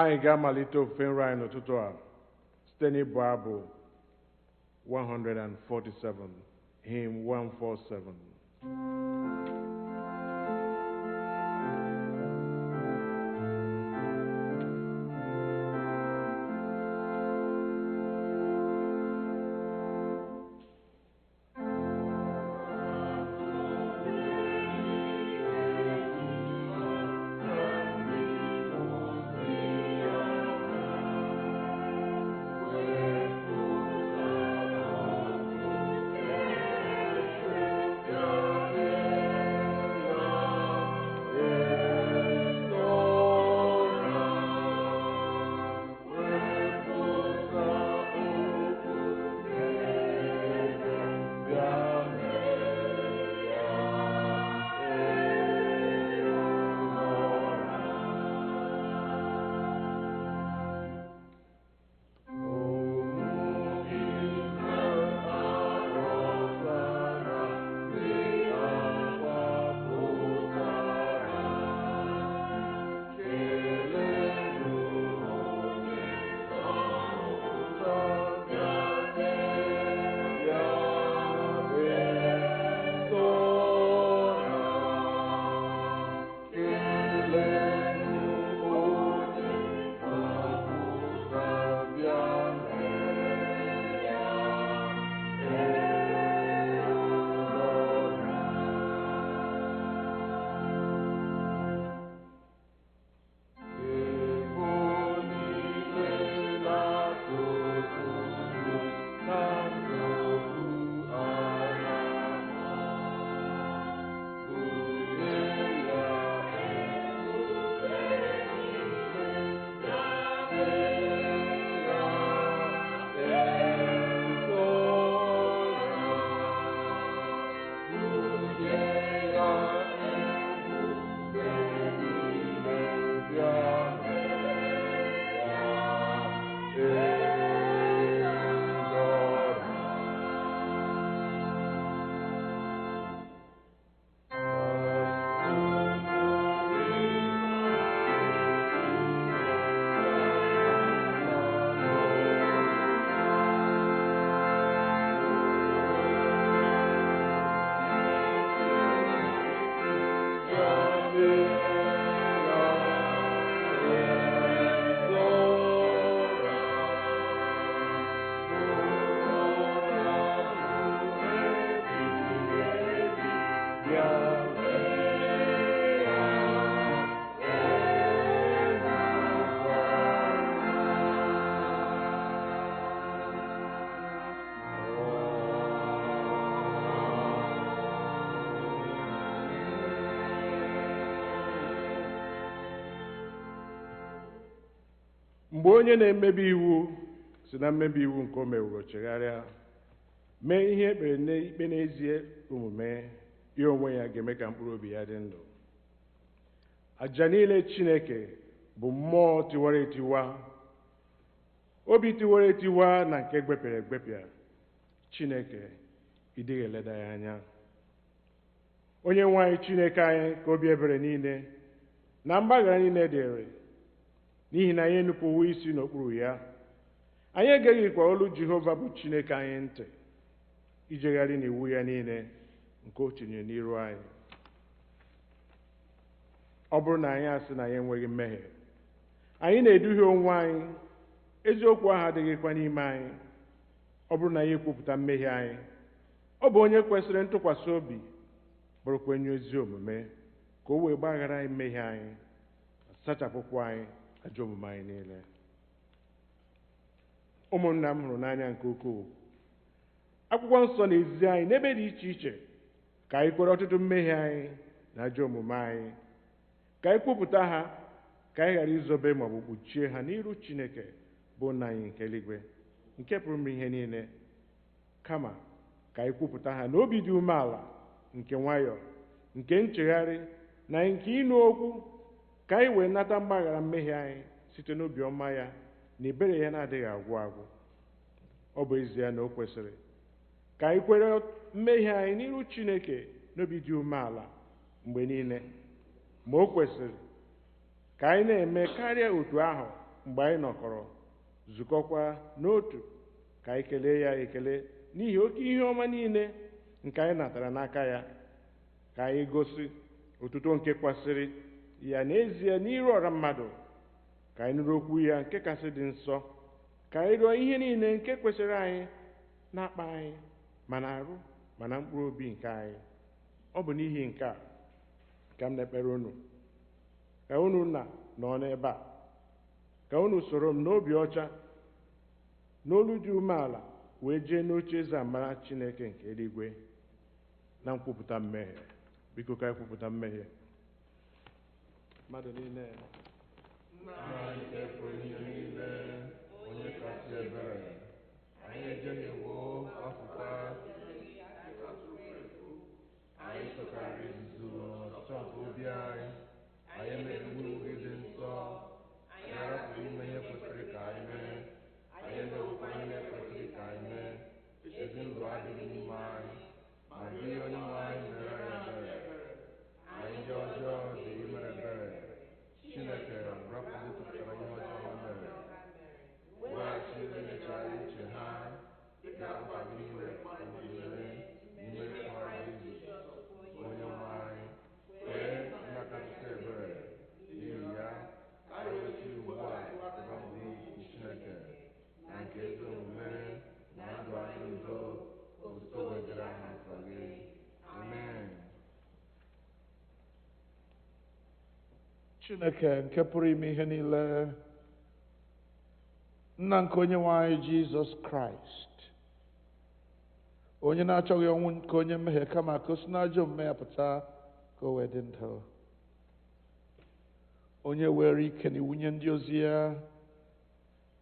Anyị ga-amalite ofufe nrọ anyị n'ụtụtụ a site n'ịbụ abụ 147, hymn 147. Mgbe onye na-emebi iwu si na mmebi iwu nke o meworo chegharịa mee ihe ekpere n'ikpe n'ezie omume, ya onwe ya ga-eme ka mkpụrụ obi ya dị ndụ. Aja niile Chineke bụ mmụọ tiwara etiwa, obi tiwara etiwa na nke gbepịara egbepịa. Chineke ịdịghị eleda ya anya. Onye-nwe-ayi Chineke anyị ka obi ebere niile na mgbaghara niile dịrị, n'ihi na anyị enupụwo isi n'okpuru ya. Anyị egeghịkwa olu Jehova bụ Chineke anyị ntị ijegharị n'iwu ya niile nke o tinyere n'iru anyị. Ọ bụrụ na anyị asị na anyị enweghị mmehie, anyị na-eduhie onwe anyị, eziokwu ahụ adịghịkwa n'ime anyị. Ọ bụrụ na anyị ekwupụta mmehie anyị, ọ bụ onye kwesịrị ntụkwasị obi, bụrụkwa onye ezi omume, ka o wee gbaghara anyị mmehie anyị, sachapụkwa anyị ajọ omume anyị niile. Ụmụnna m hụrụ n'anya nke ukwuu, akwụkwọ nsọ na-ezi anyị n'ebe dị iche iche ka anyị kwere ọtụtụ mmehie anyị na ajọ omume anyị, ka anyị kwupụta ha, ka anyị ghara izobe maọbụ kpuchie ha n'iru Chineke bụ nna anyị nke eluigwe, nke pụrụ ime ihe niile. Kama ka anyị kwupụta ha n'obi dị umeala, nke nwayọọ, nke nchegharị na nke ịnụ okwu, ka anyị wee nata mgbaghara mmehie anyị site n'obi ọma ya na ebere ya na-adịghị agwụ agwụ. Ọ bụ ezie na o kwesịrị ka anyị kwere mmehie anyị n'iru Chineke n'obi dị umeala mgbe niile, ma o kwesịrị ka anyị na-eme karịa otu ahụ mgbe anyị nọkọrọ zukọkwa n'otu ka anyị kelee ya ekele n'ihi oke ihe ọma niile nke anyị natara n'aka ya, ka anyị gosi otuto nke kwasịrị ya n'ezie n'iru ọra mmadụ, ka anyị nụrụ okwu ya nke kasị dị nsọ, ka anyị rịọ ihe niile nke kwesịrị anyị na-akpa anyị ma na-arụ ma na mkpụrụ obi nke anyị. Ọ bụ n'ihi nke a ka m na-ekpere unu, ka unu nọ n'ebe a, ka unu soro m n'obi ọcha, n'olu dị umeala, wee jee n'oche eze amara Chineke nke eluigwe na nkwupụta mmehie. Biko ka anyị kwupụta mmehie. Mmadụ niile, Nna anyị nke pụrụ ihe niile, onye kasị ebere, anyị ejehiewo ọfụkwa, anyị tụkarị izuzu n'ọchịchọ nke obi anyị, anyị emebiwo oge dị nsọ, anyị arapụrụ ime ihe kwesịrị ka anyị mee, anyị emewokwa ihe kwesịrị ka anyị mee, ezi ndụ adịghị n'ime anyị, ma gị Onye-nwe anyị mere anyị ebere. Anyị ndị ọjọọ dị imere ebere, Chineke rapụ ndị tụpụtara ihe ọjọọ ha mere, weghachi ndị nechara uche ha, dịka nkwa gị niile kwesịrị n'ime Kraịst Jizọs Onye-nwe anyị. Kwee nna kachasị ebere, n'ihi ya ka anyị nweta ugbu a akụba mbụ Chineke na nke ezi omume na ndụ anyị udo, otuto wegara ha nsọ gị. Amen. Chineke nke pụrụ ime ihe niile, nna nke Onye-nwe anyị Jizọs Kraịst, onye na-achọghị ọnwụ nke onye mmehie kama ka o si n'ajọ omume ya pụta ka o wee dị ndụ, onye were ike na iwu nye ndị ozi ya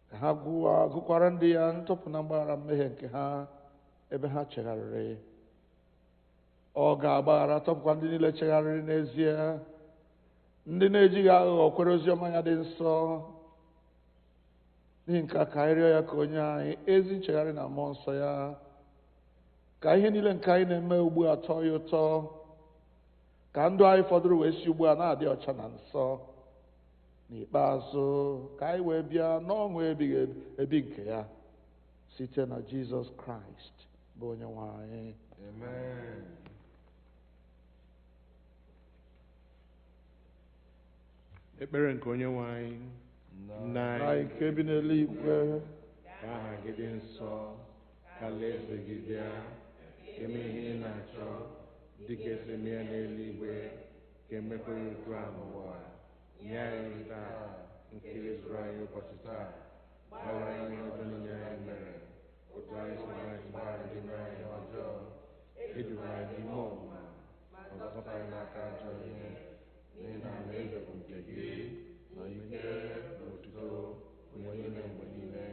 ka ha gụkwara ndị ya ntọpụ na mgbaghara mmehie nke ha ebe ha chegharịrị. Ọ ga-agbaghara tọpụkwa ndị niile chegharịrị n'ezie, ndị na-ejighị aghụghọ kwere ozi ọma ya dị nsọ. N'ihi nke a ka anyị rịọ ya ka onye anyị ezi nchegharị na mmụọ nsọ ya, ka ihe niile nke anyị na-eme ugbu a tọọ ya ụtọ, ka ndụ anyị fọdụrụ wee si ugbu a na-adị ọcha na nsọ. N'ikpeazụ ka anyị wee bịa n'ọṅụ ebighị ebi nke ya site na Jizọs Kraịst bụ Onye-nwe anyị. Amen. ekpere nke Onye-nwe anyị. Nna Anyị nke bi n'eluigwe, ka aha gị dị nsọ, ka alaeze gị bịa, ka eme ihe ị na-achọ dịka esi eme ya n'eluigwe, ka emekwa ya otu a n'ụwa. Nye anyị taa nke zuru anyị ụbọchị taa, gbaghara anyị ihe ọjọọ niile anyị mere, otu anyị si gbaghara ndị mere anyị ọjọọ, eduba anyị n'ime ọnwụnwa, ma zọpụta anyị n'aka ajọ ihe, n'ihi na alaeze bụ nke gị, na ike na otuto mgbe niile mgbe niile.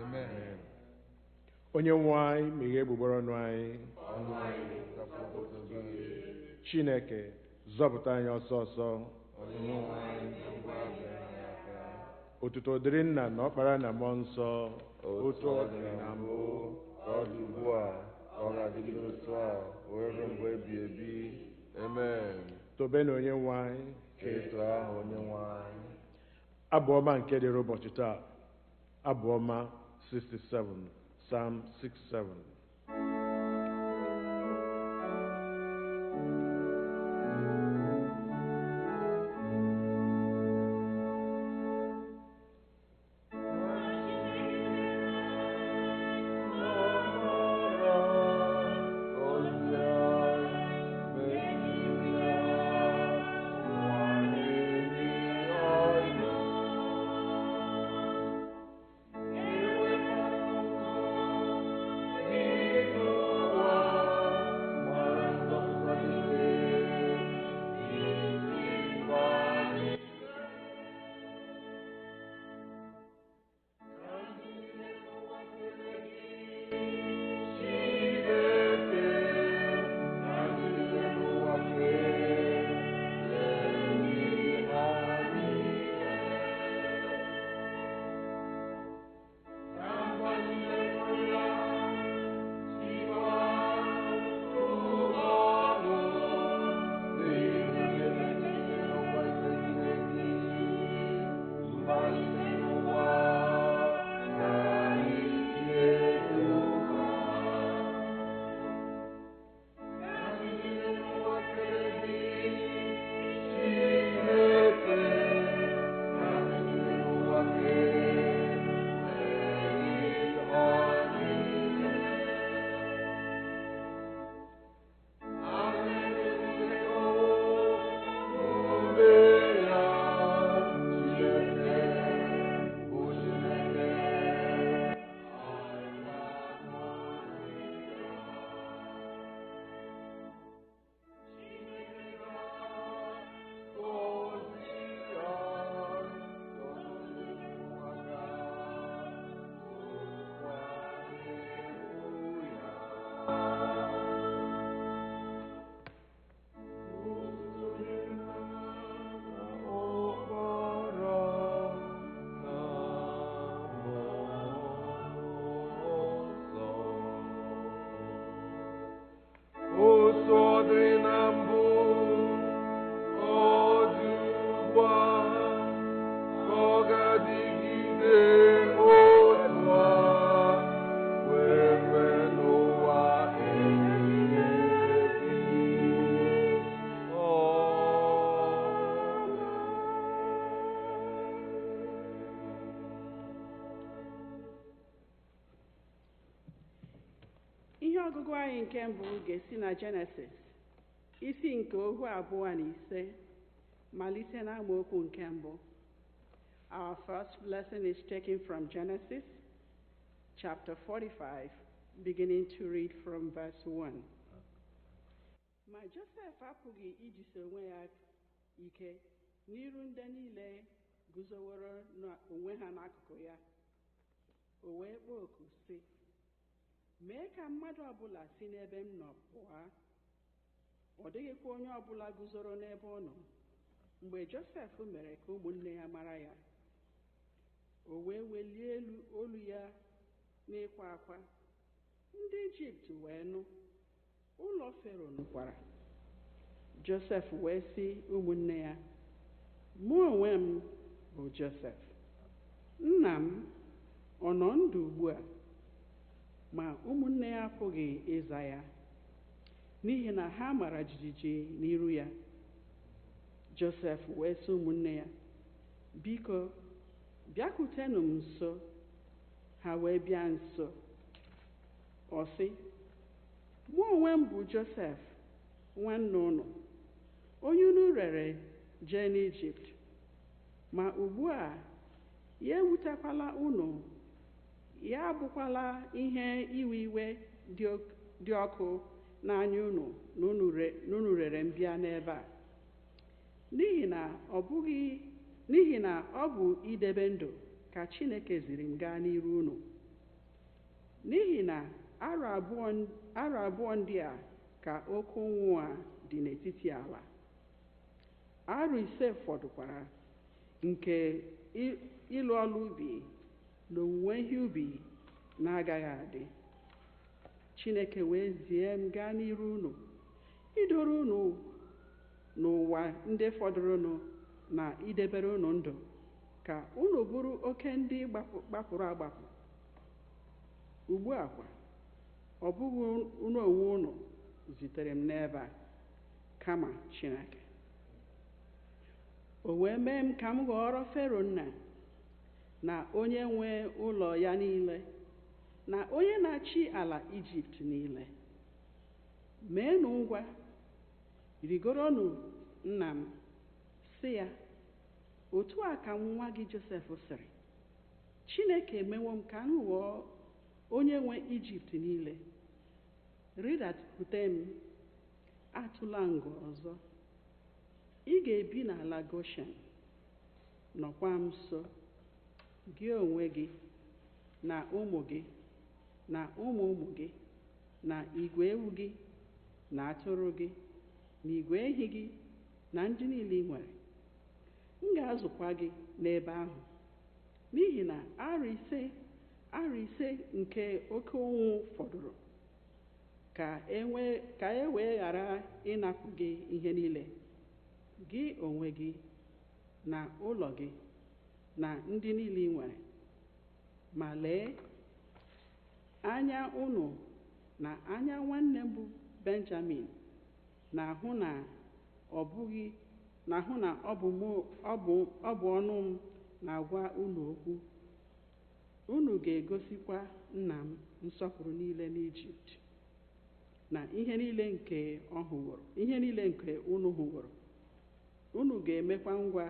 Amen. Onye-nwe anyị meghee egbugbere ọnụ anyị. Ọnụ anyị gafere otu gị. Chineke zọpụta anyị ọsọ ọsọ. Onye-nwe anyị ngwa bịara anyị aka. Otuto dịrị Nna na Ọkpara na Mmụọ Nsọ, Otu ọ dị na mbụ, ka ọ dị ugbu a, ka ọ ga-adịgide otu a, wee ruo mgbe ebighị ebi. Amen. Tobenụ Onye-nwe anyị. Ka eto aha Onye-nwe anyị. Abụ ọma nke dịrị ụbọchị taa. Abụ ọma 67, Psalm 67. Amen. ọgụgụ anyị nke mbụ ga-esi na Genesis isi nke ohu 25 malite na amaokwu nke mbụ. Our first lesson is taken from Genesis chapter 45, beginning to read from verse 1. Ma Joseph apụghị ijisi onwe ya ike n'iru ndị niile guzoworo onwe ha n'akụkụ ya. O wee kpọọ oku sị, mee ka mmadụ ọbụla si n'ebe m nọ pụọ. Ọ dịghịkwa onye ọbụla guzoro n'ebe ọ nọ mgbe Joseph mere ka ụmụnne ya mara ya. O wee welie elu olu ya n'ịkwa akwa. Ndị Ijipt wee nụ, ụlọ Fero nụkwara. Joseph wee sị ụmụnne ya, mụ onwe m bụ Joseph. Nna m ọ nọ ndụ ugbu a? Ma ụmụnne ya apụghị ịza ya, n'ihi na ha mara jijiji n'iru ya. Joseph wee sị ụmụnne ya, biko bịakwutenụ m nso. Ha wee bịa nso. Ọ sị, mụ onwe m bụ Joseph, nwanne unu, onye unu rere jee n'Ijipt. Ma ugbu a ya ewutekwala unu, ya abụkwala ihe iwe iwe dị ọkụ n'anya unu na unu rere m bịa n'ebe a. N'ihi na ọ bụ idebe ndụ ka Chineke ziri m gaa n'iru unu. N'ihi na arọ abụọ ndị a ka oke ụnwụ a dị n'etiti ala. Arọ 5 fọdụkwara nke ịlụ ọrụ ubi na owuwe ihe ubi na-agaghị adị. Chineke wee zie m gaa n'iru unu idoro unu n'ụwa ndị fọdụrụnụ na idebere unu ndụ ka unu bụrụ oke ndị gbapụrụ agbapụ. Ugbu a kwa, ọ bụghị unu onwe unu zitere m n'ebe a, kama Chineke. O wee mee m ka m ghọrọ Fero nna na onye nwe ụlọ ya niile na onye na-achị ala Ijipt niile. Meenụ ngwa, rigoronụ nna m, sị ya, otu a ka nwa gị Josef sịrị, Chineke emewo m ka m ghọọ onye nwe Ijipt niile. Rịdakwute m, atụla ngọ ọzọ. Ị ga-ebi n'ala Goshen, nọkwa m nso, gị onwe gị na ụmụ gị na ụmụ ụmụ gị na igwe ewu gị na atụrụ gị na igwe ehi gị na ndị niile ị nwere. M ga-azụkwa gị n'ebe ahụ, n'ihi na arọ ise nke oke ụnwụ fọdụrụ ka e wee ghara ịnapụ gị ihe niile, gị onwe gị na ụlọ gị na ndị niile ị nwere. Ma lee, anya unu na anya nwanne m bụ Benjamin na-ahụ na ọ bụ ọnụ m na-agwa unu okwu. Unu ga-egosikwa nna m nsọpụrụ niile n'Ijipt na ihe niile nke unu hụworo. Unu ga-emekwa ngwa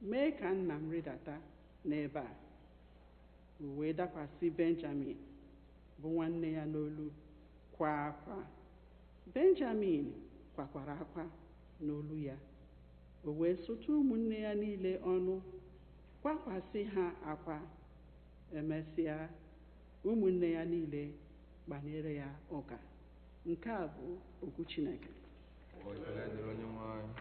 mee ka nna m rịdata n'ebe a. O wee dakwasị Benjamin bụ nwanne ya n'olu, kwaa akwa. Benjamin kwakwara akwa n'olu ya. O wee sụtụ ụmụnne ya niile ọnụ, kwakwasị ha akwa. Emesịa, ụmụnne ya niile gbanyere ya ụka. Nke a bụ okwu Chineke. Ekele dịrị Onye-nwe anyị.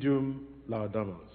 Deum Laudamus.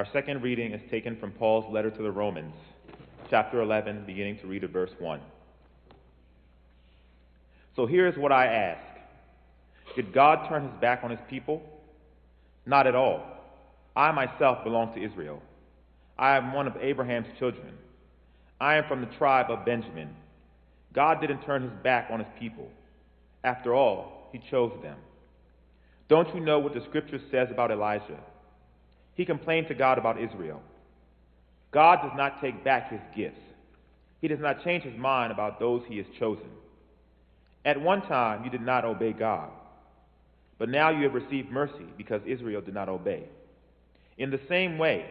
Our second reading is taken from Paul's letter to the Romans, chapter 11, beginning to read at verse 1. So here is what I ask. Did God turn his back on his people? Not at all. I myself belong to Israel. I am one of Abraham's children. I am from the tribe of Benjamin. God didn't turn his back on his people. After all, he chose them. Don't you know what the scripture says about Elijah? He complained to God about Israel. God does not take back his gifts. He does not change his mind about those he has chosen. At one time you did not obey God, but now you have received mercy because Israel did not obey. In the same way,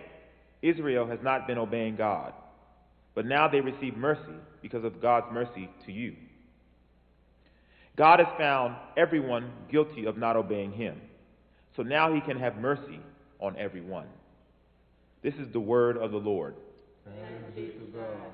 Israel has not been obeying God, but now they receive mercy because of God's mercy to you. God has found everyone guilty of not obeying him, so now he can have mercy on everyone. This is the word of the Lord. Thanks be to God.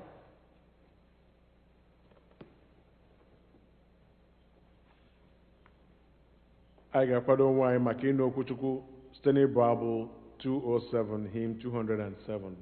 Anyị ga-akwado onwe anyị maka ịnụ okwu Chukwu site n'ịbụ abụ 207, hymn 207.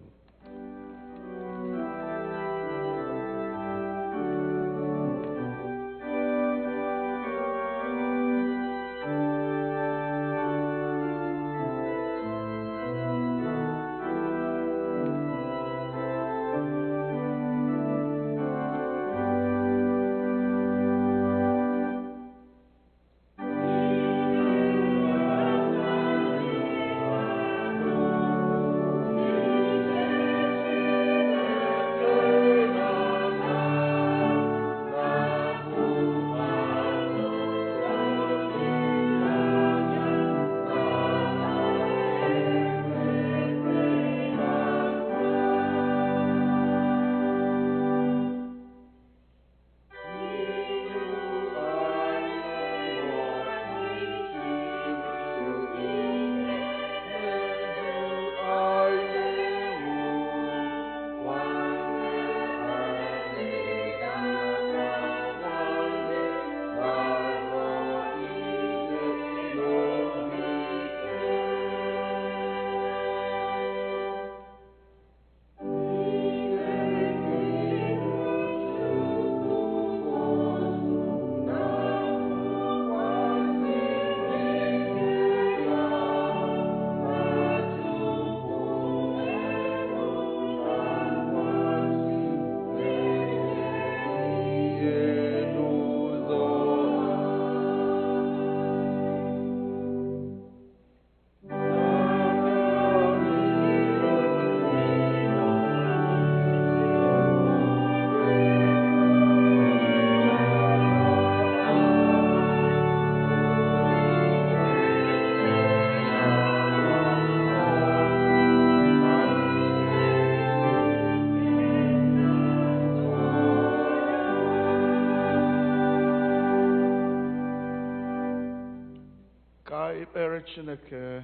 Ekpere Chineke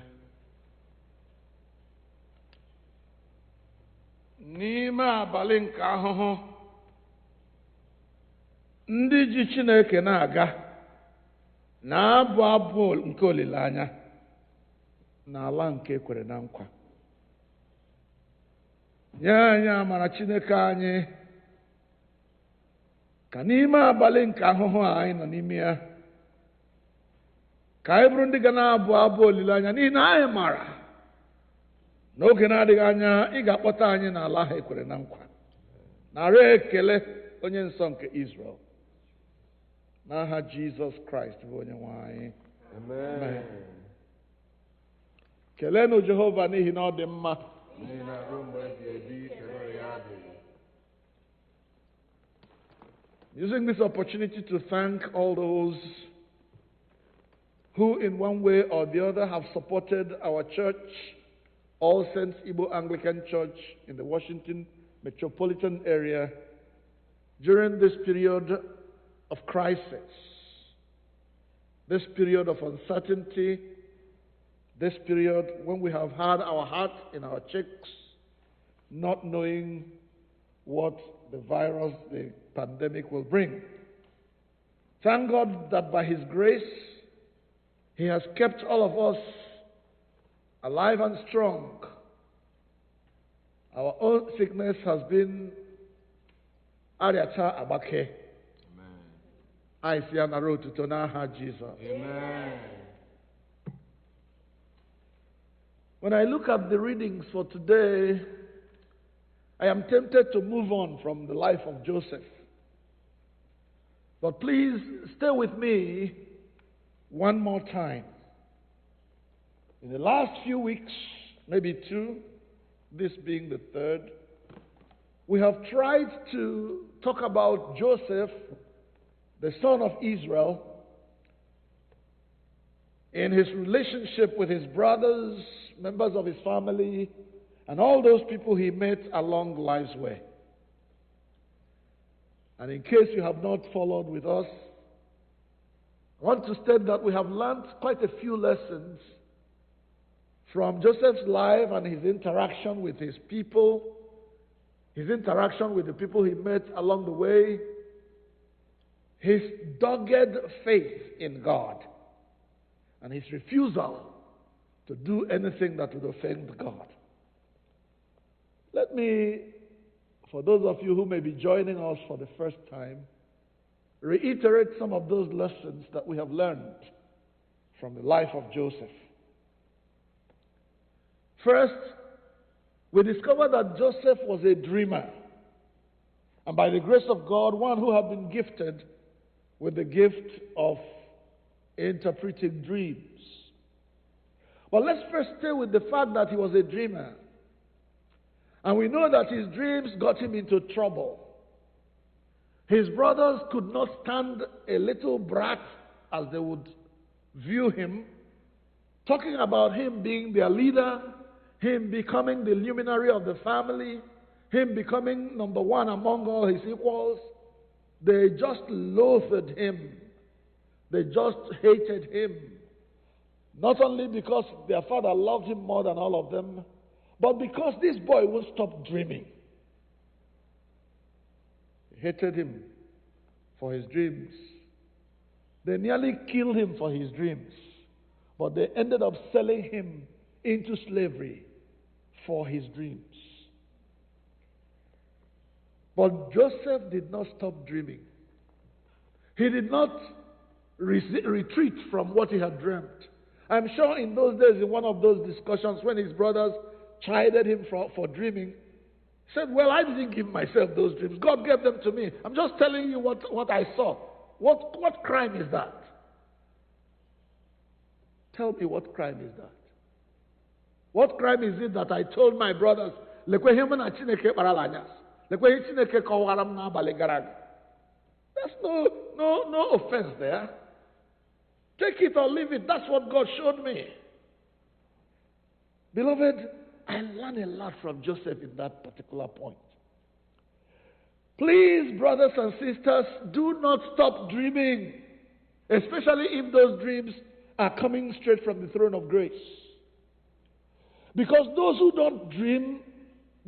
n'ime abalị nke ahụhụ ndị ji Chineke na-aga na-abụ abụ nke olileanya n'ala nke ekwere na nkwa. Nye anyị amara Chineke anyị ka n'ime abalị nke ahụhụ a anyị nọ n'ime ya ka anyị bụrụ ndị ga na-abụ abụ olileanya n'ihi na anyị mara n'oge na-adịghị anya ị ga-akpọta anyị n'ala ahụ ekwere na nkwa. Nara ekele onye nsọ nke Israel n'aha Jizọs Kraịst bụ Onye-nwe anyị. Amen. Keleenụ Jehova n'ihi na ọ dị mma. N'ihi na ruo mgbe ebighị ebi kelere ya adịghị. Using this opportunity to thank all those who in one way or the other have supported our church, All Saints Igbo Anglican Church in the Washington metropolitan area during this period of crisis, this period of uncertainty, this period when we have had our hearts in our cheeks, not knowing what the virus, the pandemic will bring. Thank God that by His grace, He has kept all of us alive and strong. Our own sickness has been Ariata Abake. I see an road to Tonaha Jesus. Amen. When I look at the readings for today, I am tempted to move on from the life of Joseph. But please stay with me one more time. In the last few weeks, maybe two, this being the third, we have tried to talk about Joseph, the son of Israel, in his relationship with his brothers, members of his family, and all those people he met along life's way. And in case you have not followed with us, I want to state that we have learned quite a few lessons from Joseph's life and his interaction with his people, his interaction with the people he met along the way, his dogged faith in God, and his refusal to do anything that would offend God. Let me, for those of you who may be joining us for the first time, reiterate some of those lessons that we have learned from the life of Joseph. First, we discover that Joseph was a dreamer, and by the grace of God, one who had been gifted with the gift of interpreting dreams. But let's first stay with the fact that he was a dreamer. And we know that his dreams got him into trouble. His brothers could not stand a little brat, as they would view him, talking about him being their leader, him becoming the luminary of the family, him becoming number one among all his equals. They just loathed him. They just hated him. Not only because their father loved him more than all of them, but because this boy won't stop dreaming. They hated him for his dreams. They nearly killed him for his dreams, but they ended up selling him into slavery for his dreams. But Joseph did not stop dreaming. He did not retreat from what he had dreamt. I'm sure in those days, in one of those discussions, when his brothers chided him for dreaming, he said, well, I didn't give myself those dreams. God gave them to me. I'm just telling you what I saw. What crime is that? Tell me, what crime is that? What crime is it that I told my brothers, there's no offense there. Take it or leave it. That's what God showed me. Beloved, I learned a lot from Joseph in that particular point. Please, brothers and sisters, do not stop dreaming, especially if those dreams are coming straight from the throne of grace. Because those who don't dream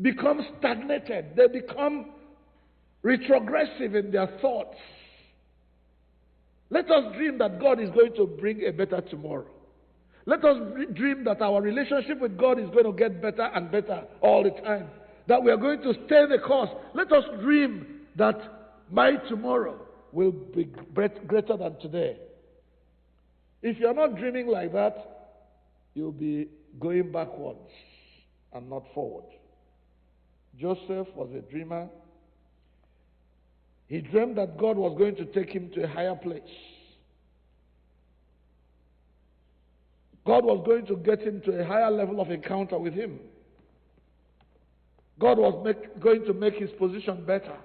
become stagnated. They become retrogressive in their thoughts. Let us dream that God is going to bring a better tomorrow. Let us dream that our relationship with God is going to get better and better all the time. That we are going to stay the course. Let us dream that my tomorrow will be greater than today. If you are not dreaming like that, you'll be going backwards and not forward. Joseph was a dreamer. He dreamed that God was going to take him to a higher place. God was going to get him to a higher level of encounter with him. God was going to make his position better.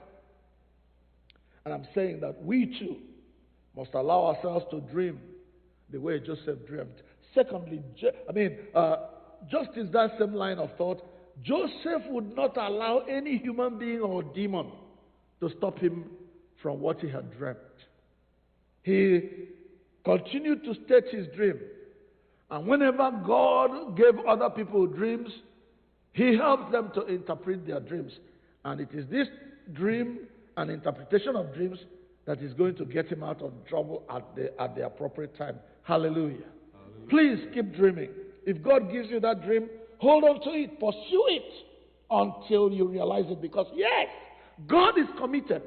And I'm saying that we too must allow ourselves to dream the way Joseph dreamed. Secondly, just in that same line of thought, Joseph would not allow any human being or demon to stop him from what he had dreamt. He continued to state his dream. And whenever God gave other people dreams, he helped them to interpret their dreams. And it is this dream and interpretation of dreams that is going to get him out of trouble at the appropriate time. Hallelujah. Hallelujah. Please keep dreaming. If God gives you that dream, hold on to it. Pursue it until you realize it. Because yes, God is committed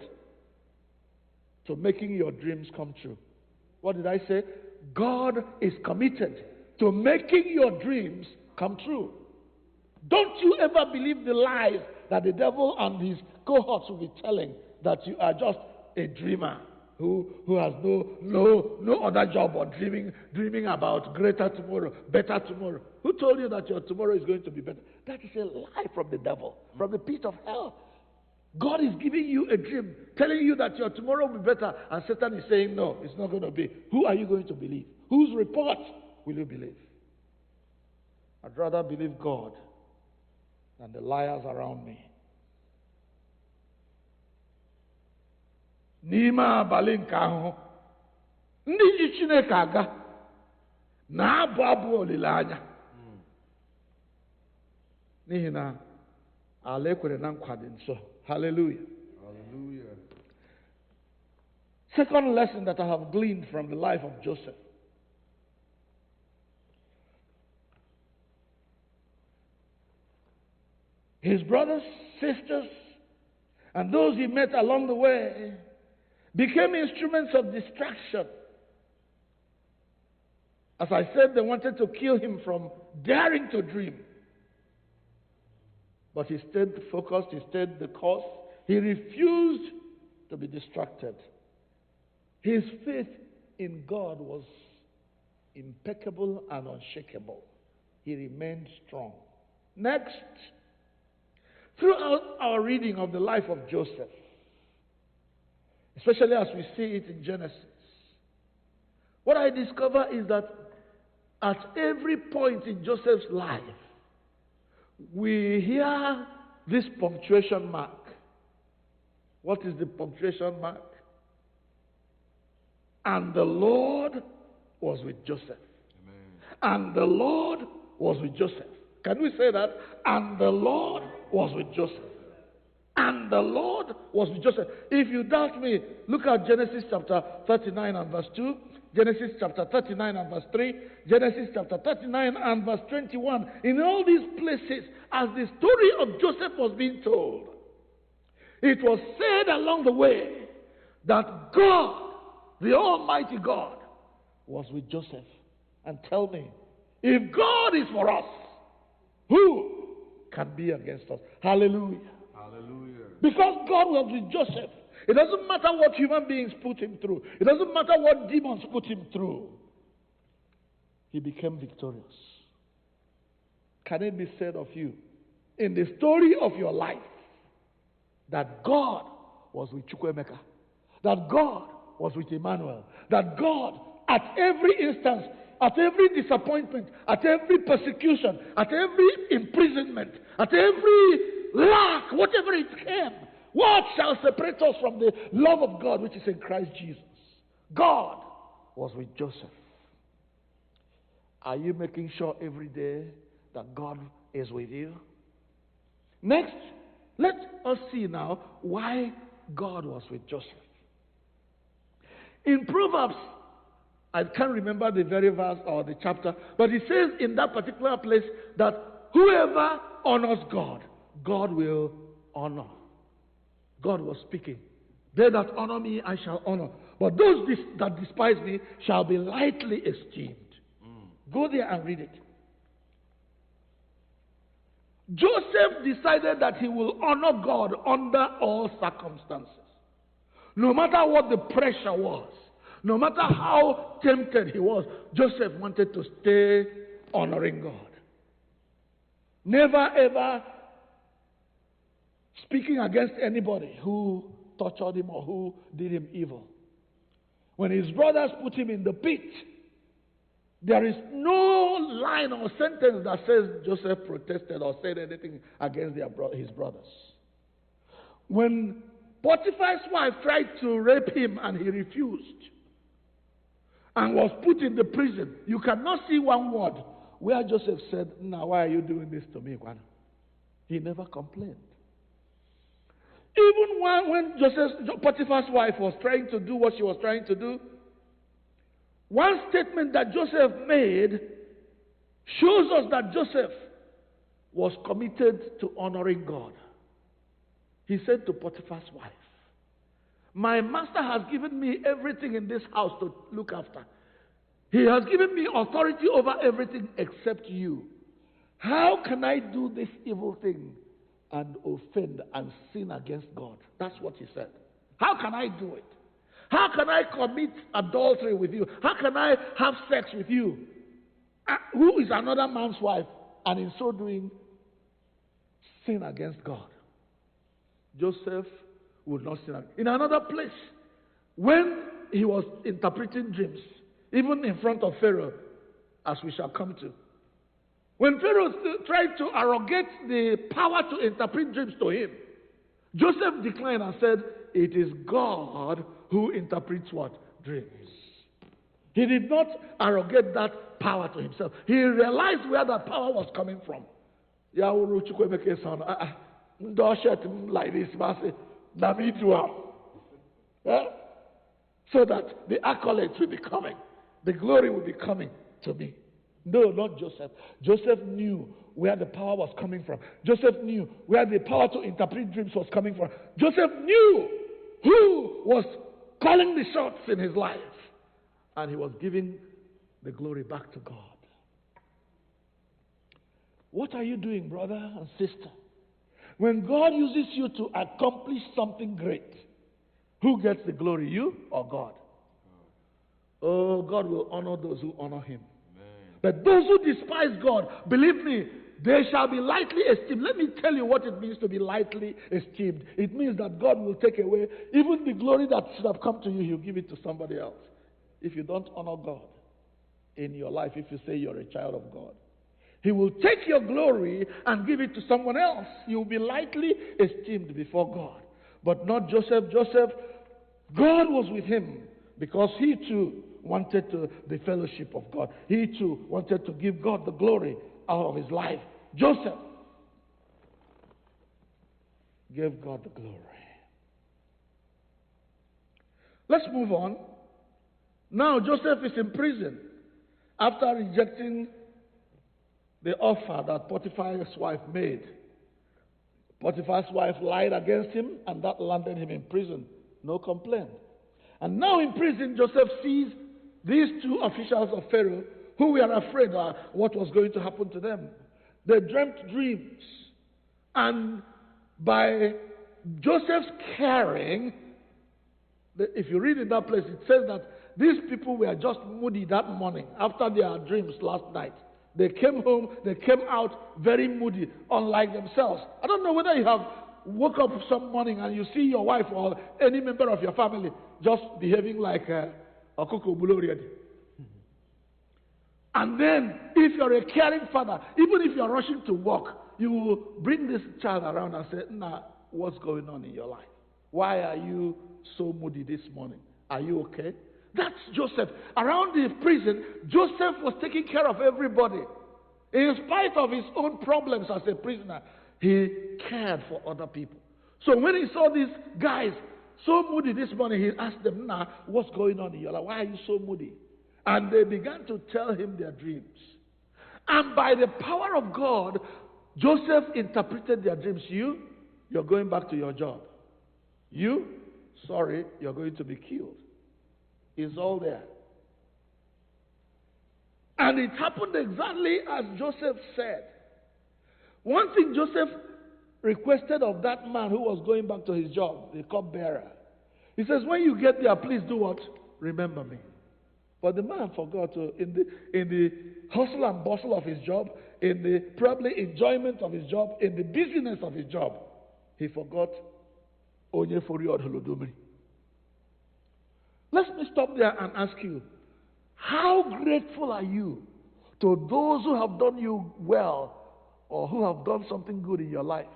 to making your dreams come true. What did I say? God is committed to making your dreams come true. Don't you ever believe the lies that the devil and his cohorts will be telling, that you are just a dreamer who has no other job but dreaming about greater tomorrow, better tomorrow. Who told you that your tomorrow is going to be better? That is a lie from the devil, from the pit of hell. God is giving you a dream, telling you that your tomorrow will be better, and Satan is saying, no, it's not going to be. Who are you going to believe? Whose report will you believe? I'd rather believe God than the liars around me. N'ime abalị nke ahụ, ndị ji Chineke aga na-abụ abụ olileanya. N'ihi na ala ekwere na nkwa dị nso. Hallelujah. Hallelujah. Second lesson that I have gleaned from the life of Joseph. His brothers, sisters, and those he met along the way became instruments of distraction. As I said, they wanted to kill him from daring to dream. But he stayed focused, he stayed the course. He refused to be distracted. His faith in God was impeccable and unshakable. He remained strong. Next, throughout our reading of the life of Joseph, especially as we see it in Genesis, what I discover is that at every point in Joseph's life, we hear this punctuation mark. What is the punctuation mark? And the Lord was with Joseph. Amen. And the Lord was with Joseph. Can we say that? And the Lord was with Joseph. And the Lord was with Joseph. If you doubt me, look at Genesis chapter 39 and verse 2, Genesis chapter 39 and verse 3, Genesis chapter 39 and verse 21. In all these places, as the story of Joseph was being told, it was said along the way that God, the Almighty God, was with Joseph. And tell me, if God is for us, who can be against us? Hallelujah. Hallelujah. Because God was with Joseph. It doesn't matter what human beings put him through. It doesn't matter what demons put him through. He became victorious. Can it be said of you, in the story of your life, that God was with Chukwuemeka, that God was with Emmanuel, that God, at every instance, at every disappointment, at every persecution, at every imprisonment, at every lack, whatever it came, what shall separate us from the love of God which is in Christ Jesus? God was with Joseph. Are you making sure every day that God is with you? Next, let us see now why God was with Joseph. In Proverbs, I can't remember the very verse or the chapter, but it says in that particular place that whoever honors God, God will honor. God was speaking. They that honor me, I shall honor. But those that despise me shall be lightly esteemed. Go there and read it. Joseph decided that he will honor God under all circumstances. No matter what the pressure was, no matter how tempted he was, Joseph wanted to stay honoring God. Never ever speaking against anybody who tortured him or who did him evil. When his brothers put him in the pit, there is no line or sentence that says Joseph protested or said anything against his brothers. When Potiphar's wife tried to rape him and he refused and was put in the prison, you cannot see one word where Joseph said, "Now, why are you doing this to me, Kwana?" He never complained. Even when Potiphar's wife was trying to do what she was trying to do, one statement that Joseph made shows us that Joseph was committed to honoring God. He said to Potiphar's wife, "My master has given me everything in this house to look after. He has given me authority over everything except you. How can I do this evil thing and offend and sin against God? That's what he said. How can I do it? How can I commit adultery with you? How can I have sex with you? Who is another man's wife, and in so doing, sin against God? Joseph would not sin. In another place, when he was interpreting dreams, even in front of Pharaoh, as we shall come to, when Pharaoh tried to arrogate the power to interpret dreams to him, Joseph declined and said, it is God who interprets what? Dreams. He did not arrogate that power to himself. He realized where that power was coming from. Like this, so that the accolades will be coming, the glory will be coming to me. No, not Joseph. Joseph knew where the power was coming from. Joseph knew where the power to interpret dreams was coming from. Joseph knew who was calling the shots in his life. And he was giving the glory back to God. What are you doing, brother and sister? When God uses you to accomplish something great, who gets the glory, you or God? Oh, God will honor those who honor him. But those who despise God, believe me, they shall be lightly esteemed. Let me tell you what it means to be lightly esteemed. It means that God will take away even the glory that should have come to you, he'll give it to somebody else. If you don't honor God in your life, if you say you're a child of God, he will take your glory and give it to someone else. You will be lightly esteemed before God. But not Joseph. Joseph, God was with him because he too wanted the fellowship of God. He too wanted to give God the glory out of his life. Joseph gave God the glory. Let's move on. Now Joseph is in prison after rejecting the offer that Potiphar's wife made. Potiphar's wife lied against him, and that landed him in prison. No complaint. And now in prison, Joseph sees these two officials of Pharaoh who were afraid of what was going to happen to them. They dreamt dreams. And by Joseph's caring, if you read in that place, it says that these people were just moody that morning after their dreams last night. They came home, they came out very moody, unlike themselves. I don't know whether you have woke up some morning and you see your wife or any member of your family just behaving like a cuckoo buloriad. And then, if you're a caring father, even if you're rushing to work, you will bring this child around and say, "Nah, what's going on in your life? Why are you so moody this morning? Are you okay?" That's Joseph. Around the prison, Joseph was taking care of everybody. In spite of his own problems as a prisoner, he cared for other people. So when he saw these guys so moody this morning, he asked them, "Nah, what's going on in your life? Why are you so moody?" And they began to tell him their dreams. And by the power of God, Joseph interpreted their dreams. You're going back to your job. Sorry, you're going to be killed. It's all there. And it happened exactly as Joseph said. One thing Joseph requested of that man who was going back to his job, the cupbearer. He says, when you get there, please do what? Remember me. But the man forgot to, in the hustle and bustle of his job, in the probably enjoyment of his job, in the busyness of his job, he forgot Onye-nwe-ayi. Let me stop there and ask you, how grateful are you to those who have done you well or who have done something good in your life?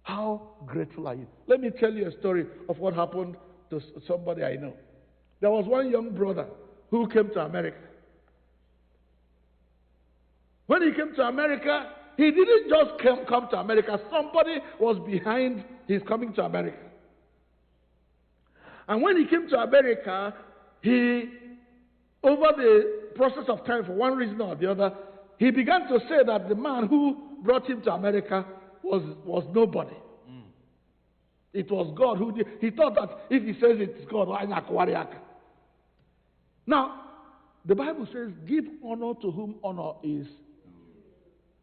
How grateful are you? Let me tell you a story of what happened to somebody I know. There was one young brother who came to America. When he came to America, he didn't just come to America. Somebody was behind his coming to America. And when he came to America, over the process of time, for one reason or the other, he began to say that the man who brought him to America was nobody. It was God who did. He thought that if he says it's God, now, the Bible says, give honor to whom honor is.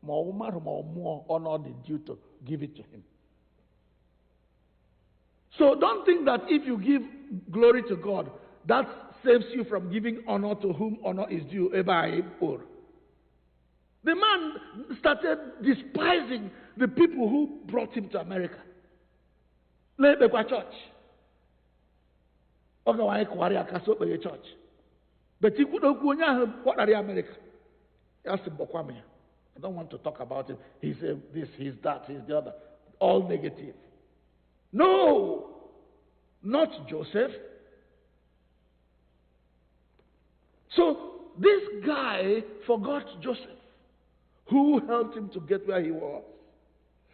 honor the due to give it to him. So don't think that if you give glory to God, that saves you from giving honor to whom honor is due. The man started despising the people who brought him to America. Church. Church. But he could what are the America? I don't want to talk about it. He's this, he's that, he's the other. All negative. No! Not Joseph. So this guy forgot Joseph, who helped him to get where he was.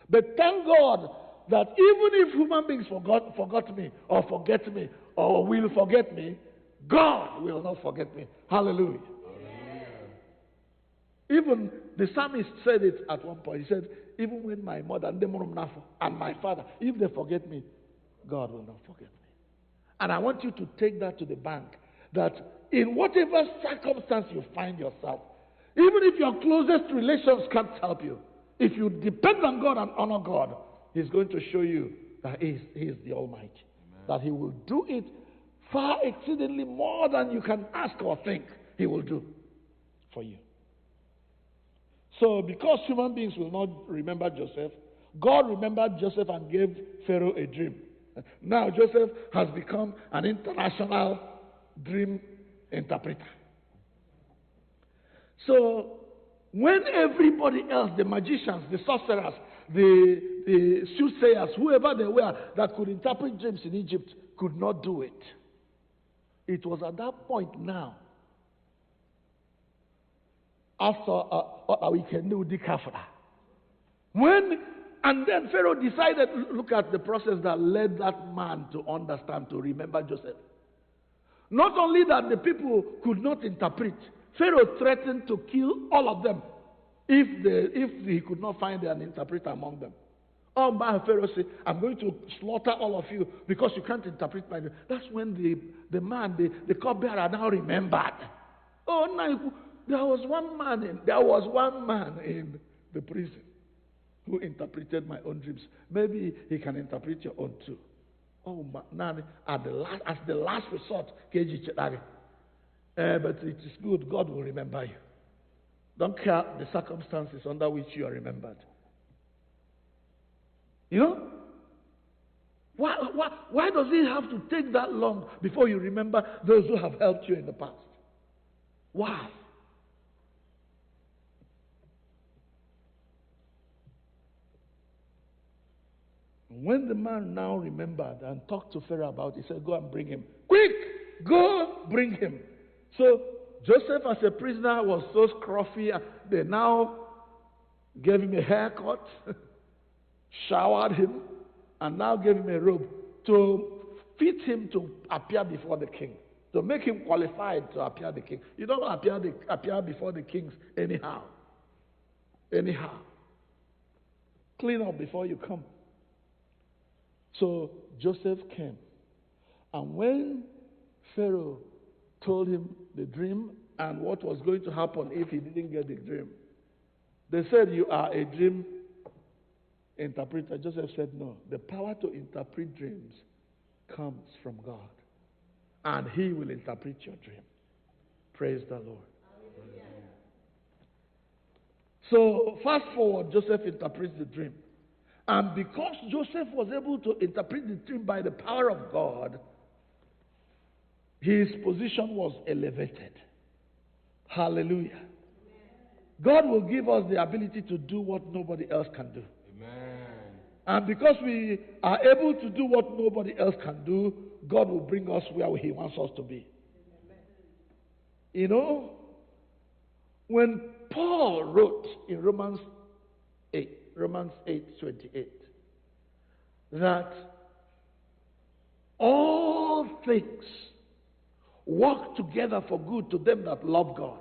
But thank God that even if human beings forgot me, or forget me, or will forget me, God will not forget me. Hallelujah. Even the psalmist said it at one point. He said, even when my mother and my father, if they forget me, God will not forget me. And I want you to take that to the bank, that in whatever circumstance you find yourself, even if your closest relations can't help you, if you depend on God and honor God, He's going to show you that He is the Almighty. Amen. That He will do it far exceedingly more than you can ask or think. He will do for you. So because human beings will not remember Joseph, God remembered Joseph and gave Pharaoh a dream. Now Joseph has become an international dream interpreter. So when everybody else, the magicians, the sorcerers, the soothsayers, whoever they were that could interpret dreams in Egypt could not do it, it was at that point now, after we can do the kafra. And then Pharaoh decided, look at the process that led that man to understand, to remember Joseph. Not only that the people could not interpret, Pharaoh threatened to kill all of them if he could not find an interpreter among them. Pharaoh said, I'm going to slaughter all of you because you can't interpret my dream. That's when the man, the cupbearer now remembered. Oh, no, there was one man in the prison who interpreted my own dreams. Maybe he can interpret your own too. Oh, man, as the last resort, but it is good. God will remember you. Don't care the circumstances under which you are remembered. You know? Why does it have to take that long before you remember those who have helped you in the past? Why? When the man now remembered and talked to Pharaoh about it, he said, go and bring him. Quick! Go bring him. So Joseph as a prisoner was so scruffy. They now gave him a haircut, showered him, and now gave him a robe to fit him to appear before the king, to make him qualified to appear the king. You don't appear before the kings anyhow. Clean up before you come. So Joseph came, and when Pharaoh told him the dream and what was going to happen if he didn't get the dream, they said, you are a dream interpreter. Joseph said, no, the power to interpret dreams comes from God, and He will interpret your dream. Praise the Lord. So fast forward, Joseph interprets the dream. And because Joseph was able to interpret the dream by the power of God, his position was elevated. Hallelujah. God will give us the ability to do what nobody else can do. Amen. And because we are able to do what nobody else can do, God will bring us where He wants us to be. You know, when Paul wrote in Romans 8:28, that all things work together for good to them that love God.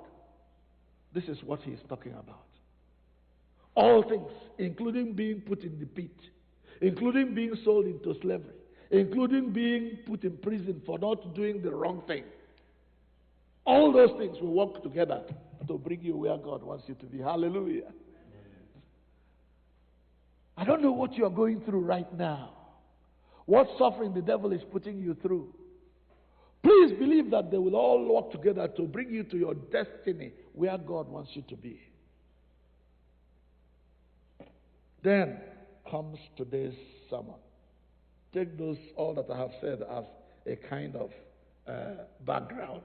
This is what he is talking about. All things, including being put in the pit, including being sold into slavery, including being put in prison for not doing the wrong thing. All those things will work together to bring you where God wants you to be. Hallelujah. I don't know what you are going through right now, what suffering the devil is putting you through. Please believe that they will all work together to bring you to your destiny where God wants you to be. Then comes today's sermon. Take all that I have said as a kind of background.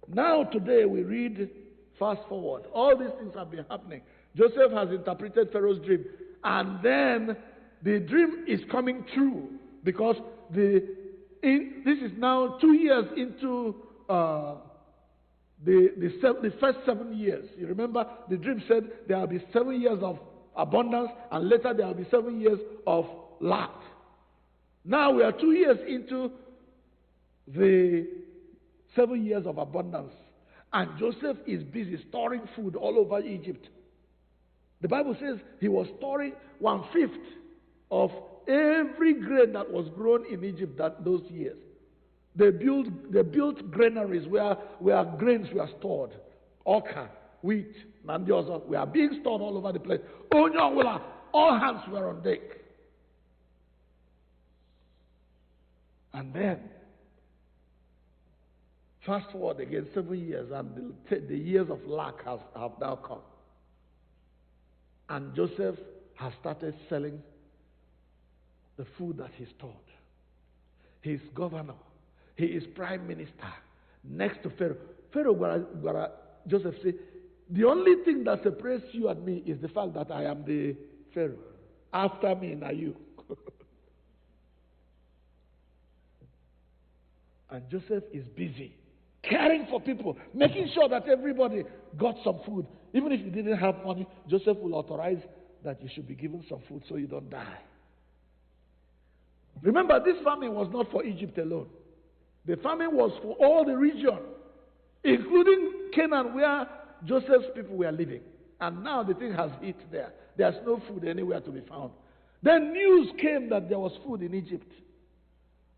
Now today we read, fast forward. All these things have been happening. Joseph has interpreted Pharaoh's dream, and then the dream is coming true because this is now 2 years into the first 7 years. You remember the dream said there will be 7 years of abundance, and later there will be 7 years of lack. Now we are 2 years into the 7 years of abundance, and Joseph is busy storing food all over Egypt. The Bible says he was storing 1/5 of every grain that was grown in Egypt those years. They built granaries where grains were stored. Okra, wheat, and the others were being stored all over the place. All hands were on deck. And then, fast forward again 7 years, and the years of lack have now come. And Joseph has started selling the food that he stored. He is governor. He is prime minister next to Pharaoh. Pharaoh, Joseph said, the only thing that separates you and me is the fact that I am the Pharaoh. After me, now you. And Joseph is busy caring for people, making sure that everybody got some food. Even if you didn't have money, Joseph will authorize that you should be given some food so you don't die. Remember, this famine was not for Egypt alone. The famine was for all the region, including Canaan, where Joseph's people were living. And now the thing has hit there. There's no food anywhere to be found. Then news came that there was food in Egypt.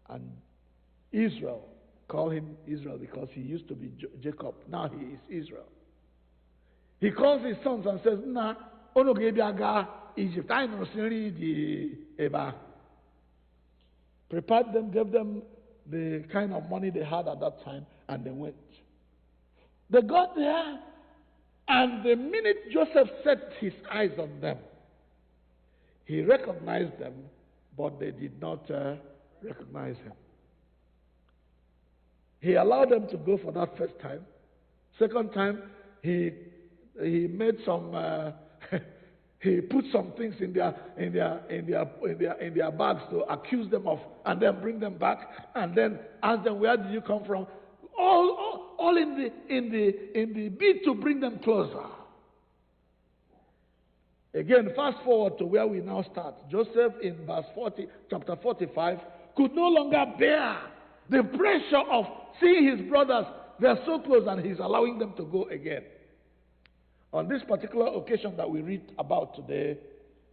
And Israel, call him Israel because he used to be Jacob. Now he is Israel. He calls his sons and says, Egypt. I know the Eba. Prepared them, gave them the kind of money they had at that time, and they went. They got there, and the minute Joseph set his eyes on them, he recognized them, but they did not recognize him. He allowed them to go for that first time. Second time, he made some. He put some things in their bags to accuse them of, and then bring them back, and then ask them, "Where did you come from?" All in the bid to bring them closer. Again, fast forward to where we now start. Joseph in verse 40, chapter 45, could no longer bear the pressure of seeing his brothers. They're so close, and he's allowing them to go again. On this particular occasion that we read about today,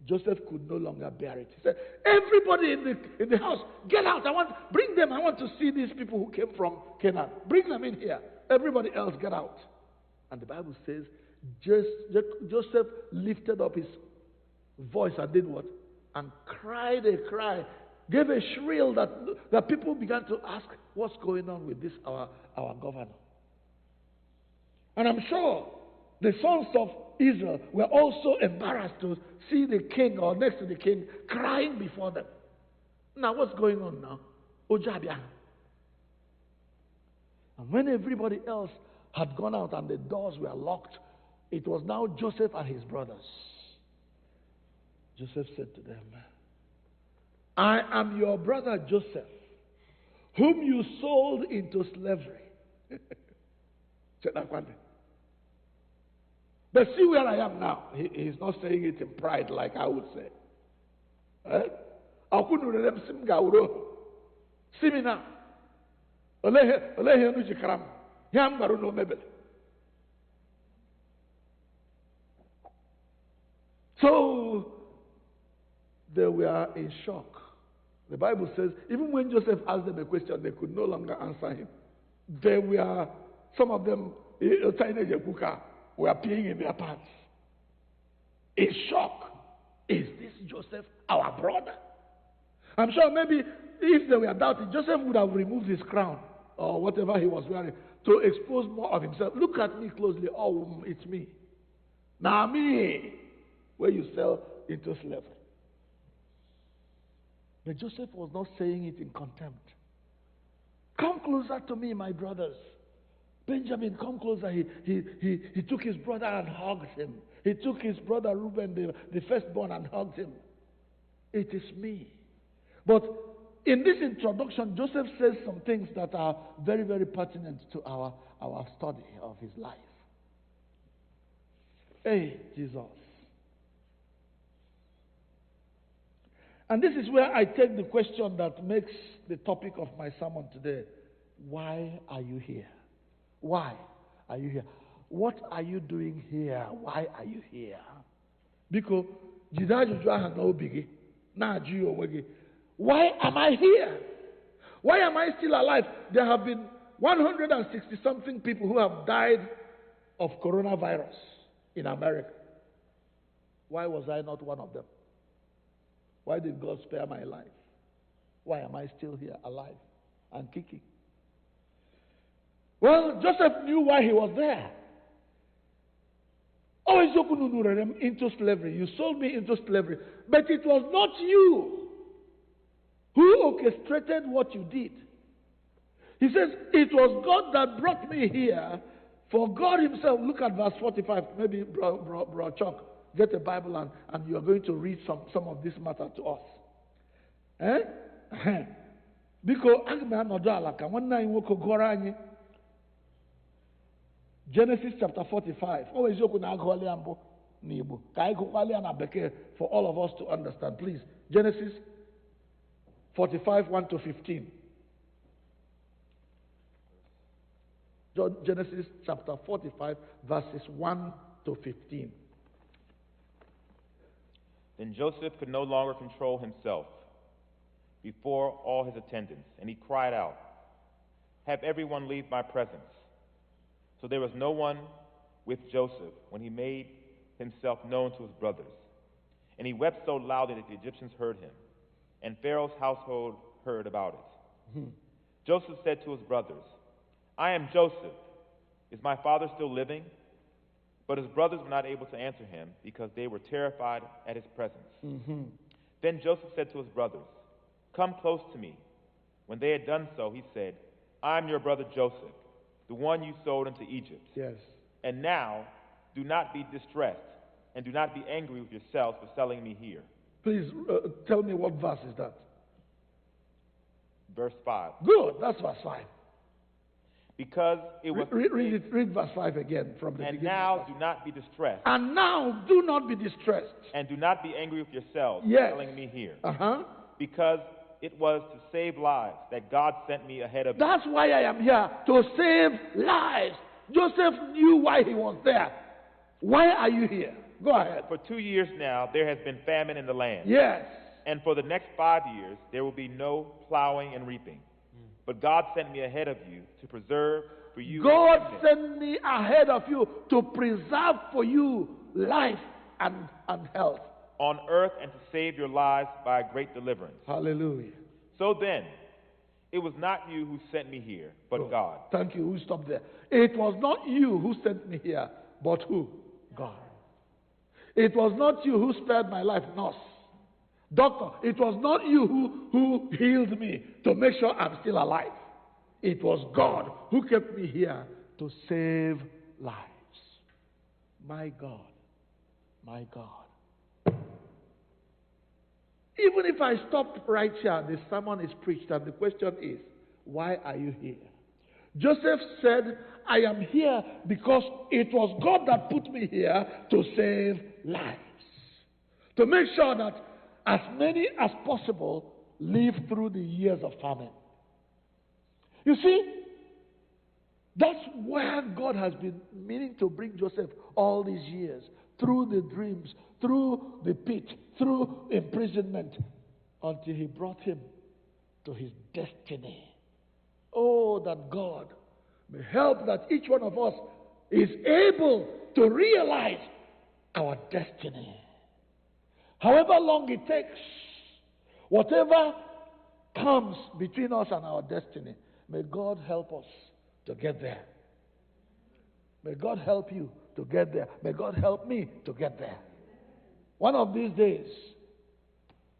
Joseph could no longer bear it. He said, "Everybody in the house, get out! Bring them! I want to see these people who came from Canaan. Bring them in here. Everybody else, get out!" And the Bible says, Joseph lifted up his voice and did what? And cried a cry, gave a shrill that people began to ask, "What's going on with this our governor?" And I'm sure the sons of Israel were also embarrassed to see the king or next to the king crying before them. Now, what's going on now? Ojabia. And when everybody else had gone out and the doors were locked, it was now Joseph and his brothers. Joseph said to them, "I am your brother Joseph, whom you sold into slavery." But see where I am now. He's not saying it in pride like I would say. So they were in shock. The Bible says, even when Joseph asked them a question, they could no longer answer him. Some of them, were peeing in their pants. In shock. Is this Joseph our brother? I'm sure maybe if they were doubting, Joseph would have removed his crown or whatever he was wearing to expose more of himself. Look at me closely. Oh, it's me. Now me, where you sell into slavery. But Joseph was not saying it in contempt. Come closer to me, my brothers. Benjamin, come closer. He took his brother and hugged him. He took his brother Reuben, the firstborn, and hugged him. It is me. But in this introduction, Joseph says some things that are very, very pertinent to our study of his life. Hey, Jesus. And this is where I take the question that makes the topic of my sermon today. Why are you here? Why are you here? What are you doing here? Why are you here? Because why am I here? Why am I still alive? There have been 160 something people who have died of coronavirus in America. Why was I not one of them? Why did God spare my life? Why am I still here, alive and kicking? Well, Joseph knew why he was there. Oh, into slavery. You sold me into slavery. But it was not you who orchestrated what you did. He says, it was God that brought me here. For God himself, look at verse 45. Maybe, bro Chuck, get a Bible and you are going to read some of this matter to us. Eh? Because Genesis chapter 45. For all of us to understand, please. Genesis 45, 1 to 15. Genesis chapter 45, verses 1 to 15. Then Joseph could no longer control himself before all his attendants, and he cried out, "Have everyone leave my presence." So there was no one with Joseph when he made himself known to his brothers. And he wept so loudly that the Egyptians heard him, and Pharaoh's household heard about it. Joseph said to his brothers, "I am Joseph. Is my father still living?" But his brothers were not able to answer him because they were terrified at his presence. Then Joseph said to his brothers, "Come close to me." When they had done so, he said, "I am your brother Joseph, the one you sold into Egypt. Yes. And now, do not be distressed, and do not be angry with yourselves for selling me here." Please tell me what verse is that. Verse 5. Good, that's verse 5. Because it was... Read verse 5 again from the beginning. And now do not be distressed. And now do not be distressed. And do not be angry with yourselves for Yes. selling me here. Because it was to save lives that God sent me ahead of you. That's why I am here, to save lives. Joseph knew why he was there. Why are you here? Go ahead. For 2 years now, there has been famine in the land. Yes. And for the next 5 years, there will be no plowing and reaping. But God sent me ahead of you to preserve for you. God sent me ahead of you to preserve for you life and health on earth, and to save your lives by a great deliverance. Hallelujah. So then, it was not you who sent me here, but God. Thank you. Who stopped there? It was not you who sent me here, but who? God. It was not you who spared my life, nurse. Doctor, it was not you who healed me to make sure I'm still alive. It was God who kept me here to save lives. My God. My God. Even if I stop right here, the sermon is preached, and the question is, why are you here? Joseph said, I am here because it was God that put me here to save lives. To make sure that as many as possible live through the years of famine. You see, that's where God has been meaning to bring Joseph all these years. Through the dreams, through the pit, through imprisonment, until he brought him to his destiny. Oh, that God may help that each one of us is able to realize our destiny. However long it takes, whatever comes between us and our destiny, may God help us to get there. May God help you to get there. May God help me to get there. One of these days,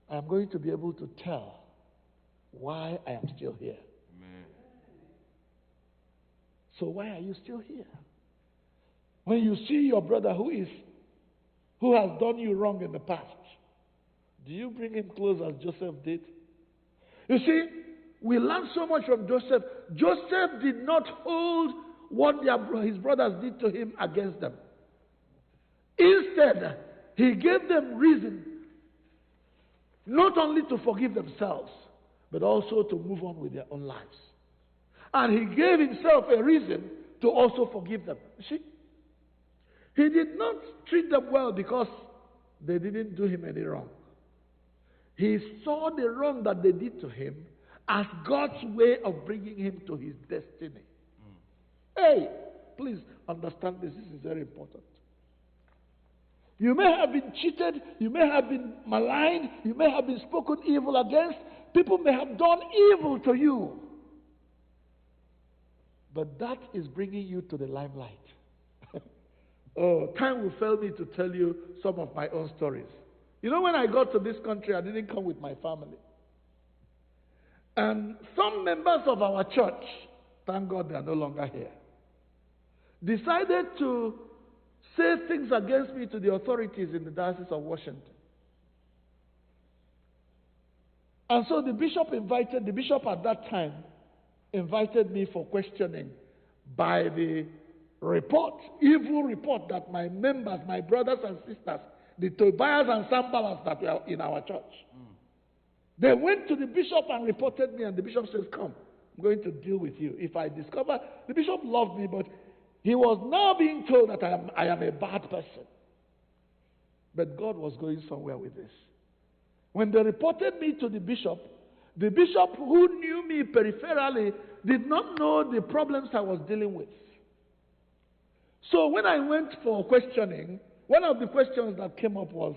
I am going to be able to tell why I am still here. Amen. So why are you still here? When you see your brother who has done you wrong in the past, do you bring him close as Joseph did? You see, we learn so much from Joseph. Joseph did not hold what his brothers did to him against them. Instead, he gave them reason not only to forgive themselves, but also to move on with their own lives. And he gave himself a reason to also forgive them. You see? He did not treat them well because they didn't do him any wrong. He saw the wrong that they did to him as God's way of bringing him to his destiny. Hey, please understand this. This is very important. You may have been cheated, you may have been maligned, you may have been spoken evil against, people may have done evil to you. But that is bringing you to the limelight. Oh, time will fail me to tell you some of my own stories. You know, when I got to this country, I didn't come with my family. And some members of our church, thank God they are no longer here, decided to say things against me to the authorities in the Diocese of Washington. And so the bishop at that time invited me for questioning by the evil report that my members, my brothers and sisters, the Tobias and Sambalas that were in our church. They went to the bishop and reported me, and the bishop says, come, I'm going to deal with you. If I discover, the bishop loved me, but he was now being told that I am a bad person. But God was going somewhere with this. When they reported me to the bishop who knew me peripherally did not know the problems I was dealing with. So when I went for questioning, one of the questions that came up was,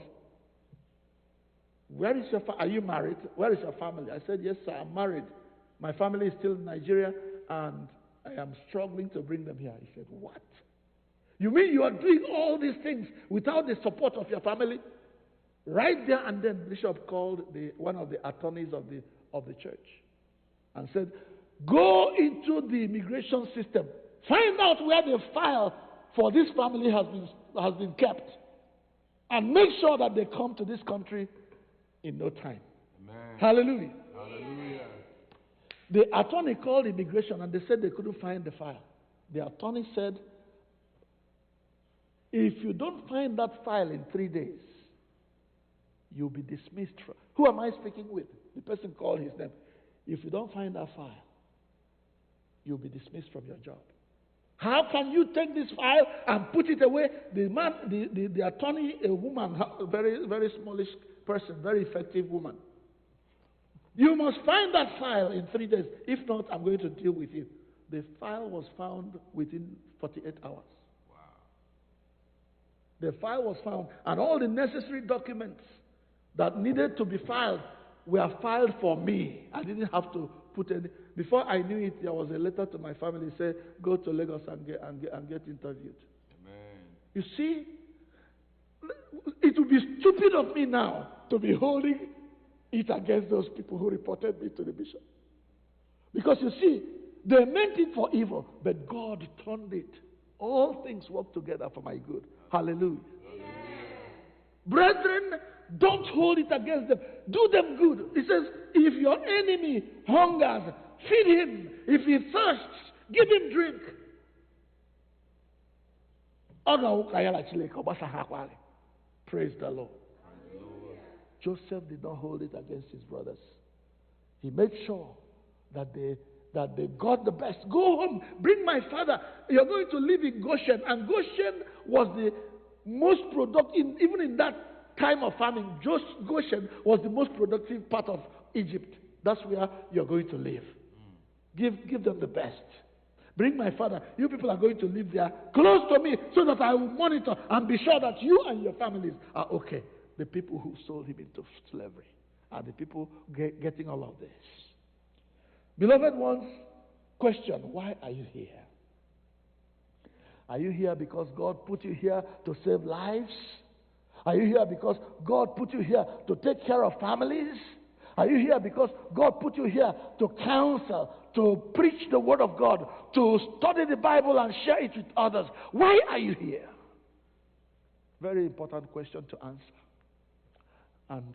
are you married? Where is your family? I said, yes, sir, I'm married. My family is still in Nigeria, and I am struggling to bring them here. He said, what? You mean you are doing all these things without the support of your family? Right there and then, the bishop called one of the attorneys of the church and said, go into the immigration system. Find out where the file for this family has been kept. And make sure that they come to this country in no time. Amen. Hallelujah. Hallelujah. The attorney called immigration and they said they couldn't find the file. The attorney said, if you don't find that file in 3 days, you'll be dismissed. Who am I speaking with? The person called his name. If you don't find that file, you'll be dismissed from your job. How can you take this file and put it away? The attorney, a woman, a very, very smallish person, very effective woman. You must find that file in 3 days. If not, I'm going to deal with you. The file was found within 48 hours. Wow. The file was found, and all the necessary documents that needed to be filed were filed for me. I didn't have to put any. Before I knew it, there was a letter to my family saying, go to Lagos and get interviewed. Amen. You see, it would be stupid of me now to be holding it against those people who reported me to the bishop. Because you see, they meant it for evil, but God turned it. All things work together for my good. Hallelujah. Brethren, don't hold it against them. Do them good. It says, if your enemy hungers, feed him. If he thirsts, give him drink. Praise the Lord. Joseph did not hold it against his brothers. He made sure that they got the best. Go home, bring my father. You're going to live in Goshen. And Goshen was the most productive, even in that time of famine, Goshen was the most productive part of Egypt. That's where you're going to live. Give them the best. Bring my father. You people are going to live there close to me so that I will monitor and be sure that you and your families are okay. the people who sold him into slavery are the people getting all of this. Beloved ones, question, why are you here? Are you here because God put you here to save lives? Are you here because God put you here to take care of families? Are you here because God put you here to counsel, to preach the Word of God, to study the Bible and share it with others? Why are you here? Very important question to answer. And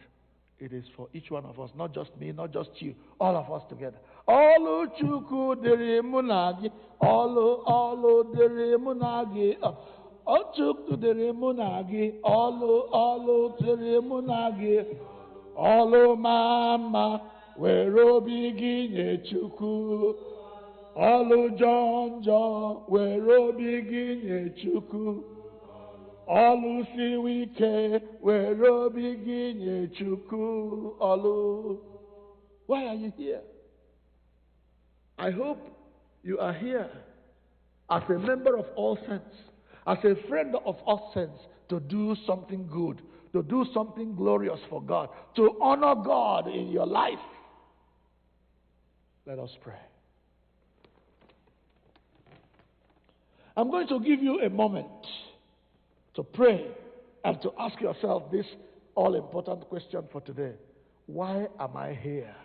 it is for each one of us, not just me, not just you, all of us together. Olu Chukwu dịrị mụ na gị, olu dịrị mụ na gị, Chukwu dịrị mụ na gị, olu dịrị mụ na gị, olu mama were obi gị nye Chukwu, olu jọnjọ were obi gị nye Chukwu. Olu siri ike were obi gị nye Chukwu olu. Why are you here? I hope you are here as a member of all saints, as a friend of all saints, to do something good, to do something glorious for God, to honor God in your life. Let us pray. I'm going to give you a moment to pray and to ask yourself this all-important question for today. Why am I here?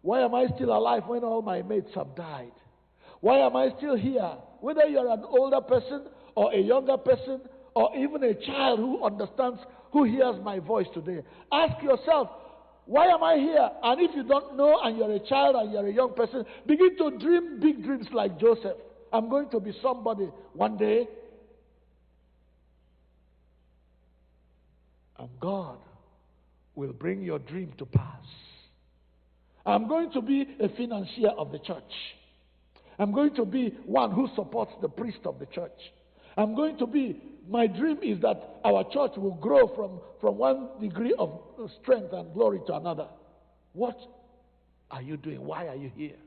Why am I still alive when all my mates have died? Why am I still here? Whether you're an older person or a younger person or even a child who understands, who hears my voice today, ask yourself, why am I here? And if you don't know and you're a child and you're a young person, begin to dream big dreams like Joseph. I'm going to be somebody one day. And God will bring your dream to pass. I'm going to be a financier of the church. I'm going to be one who supports the priest of the church. My dream is that our church will grow from one degree of strength and glory to another. What are you doing? Why are you here?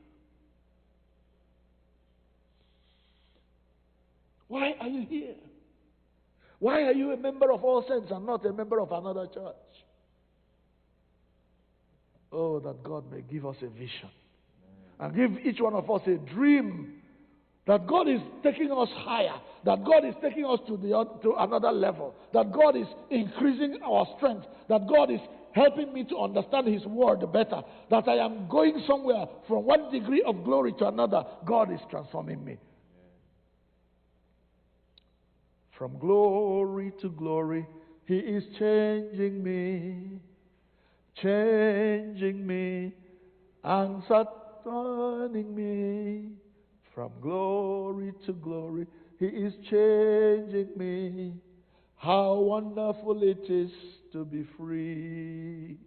Why are you here? Why are you a member of All Saints and not a member of another church? Oh, that God may give us a vision and give each one of us a dream that God is taking us higher, that God is taking us to another level, that God is increasing our strength, that God is helping me to understand His word better, that I am going somewhere from one degree of glory to another. God is transforming me. From glory to glory, He is changing me and turning me. From glory to glory, He is changing me. How wonderful it is to be free.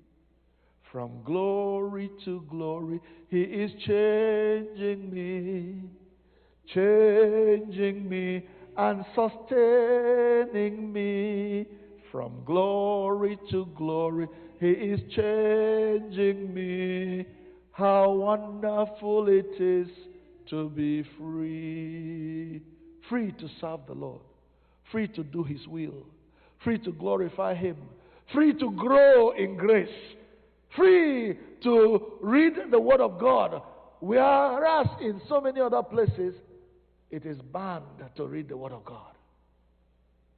From glory to glory, He is changing me and sustaining me. From glory to glory, He is changing me. How wonderful it is to be free. Free to serve the Lord. Free to do His will. Free to glorify Him. Free to grow in grace. Free to read the Word of God. Whereas in so many other places, it is banned to read the Word of God.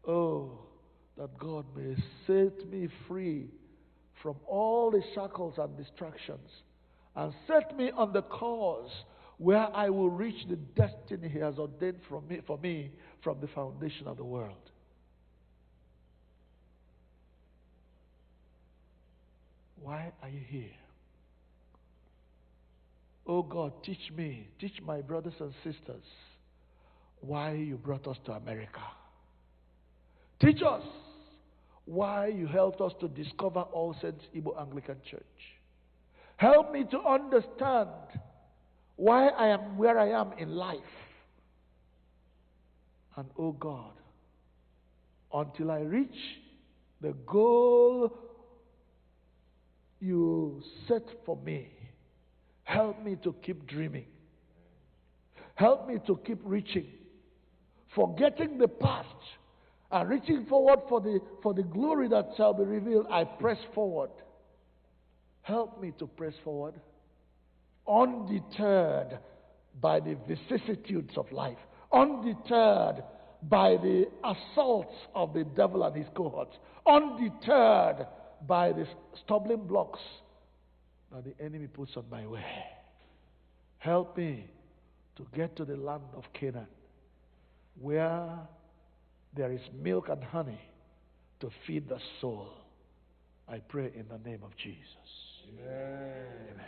Oh, that God may set me free from all the shackles and distractions and set me on the course where I will reach the destiny He has ordained for me from the foundation of the world. Why are you here? Oh God, teach me, teach my brothers and sisters why you brought us to America. Teach us why you helped us to discover All Saints Igbo Anglican Church. Help me to understand why I am where I am in life. And oh God, until I reach the goal you set for me, help me to keep dreaming. Help me to keep reaching, forgetting the past And reaching forward for the glory that shall be revealed, I press forward. Help me to press forward, undeterred by the vicissitudes of life, undeterred by the assaults of the devil and his cohorts, undeterred by the stumbling blocks that the enemy puts on my way. Help me to get to the land of Canaan, where there is milk and honey to feed the soul. I pray in the name of Jesus. Amen. Amen.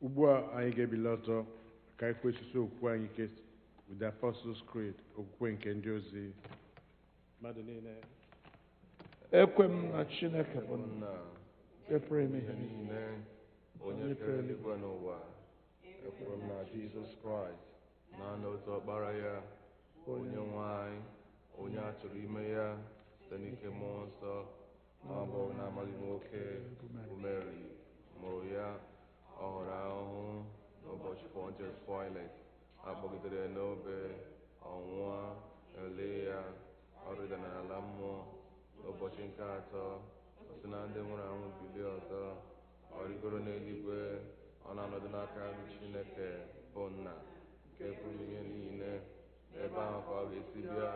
Ugbu a anyị ga-ebili ọtọ ka anyị kwesịsị okwukwe anyị ike with the Apostles' Creed, okwukwe nke ndị ozi. Mmadụ niile Ekwe m na Chineke bụ nna, Nna, ekpere m ihe ihe niile. niile, onye kere eluigwe n'ụwa, ekwere m na Jizọs Kraịst, naanị otu ọkpara ya, onye nwe anyị, onye a chụrụ ime ya site n'ike mmụọ nsọ, ma ọ bụ na-amaghị nwoke bụ Mary, mụrụ ya, ọ hụrụ ahụhụ n'ụbọchị Pontius Pilate, a kpọgidere ya n'obe, ọnwụọ, elie ya, ọ rịdara n'ala mmụọ, n'ụbọchị nke atọ, o si na ndị nwụrụ anwụ bilie ọzọ, ọ rigoro n'eluigwe, ọ na-anọdụ n'aka nri Chineke bụ nna, nke pụrụ ihe niile, ebe ahụ ka ọ ga-esi bịa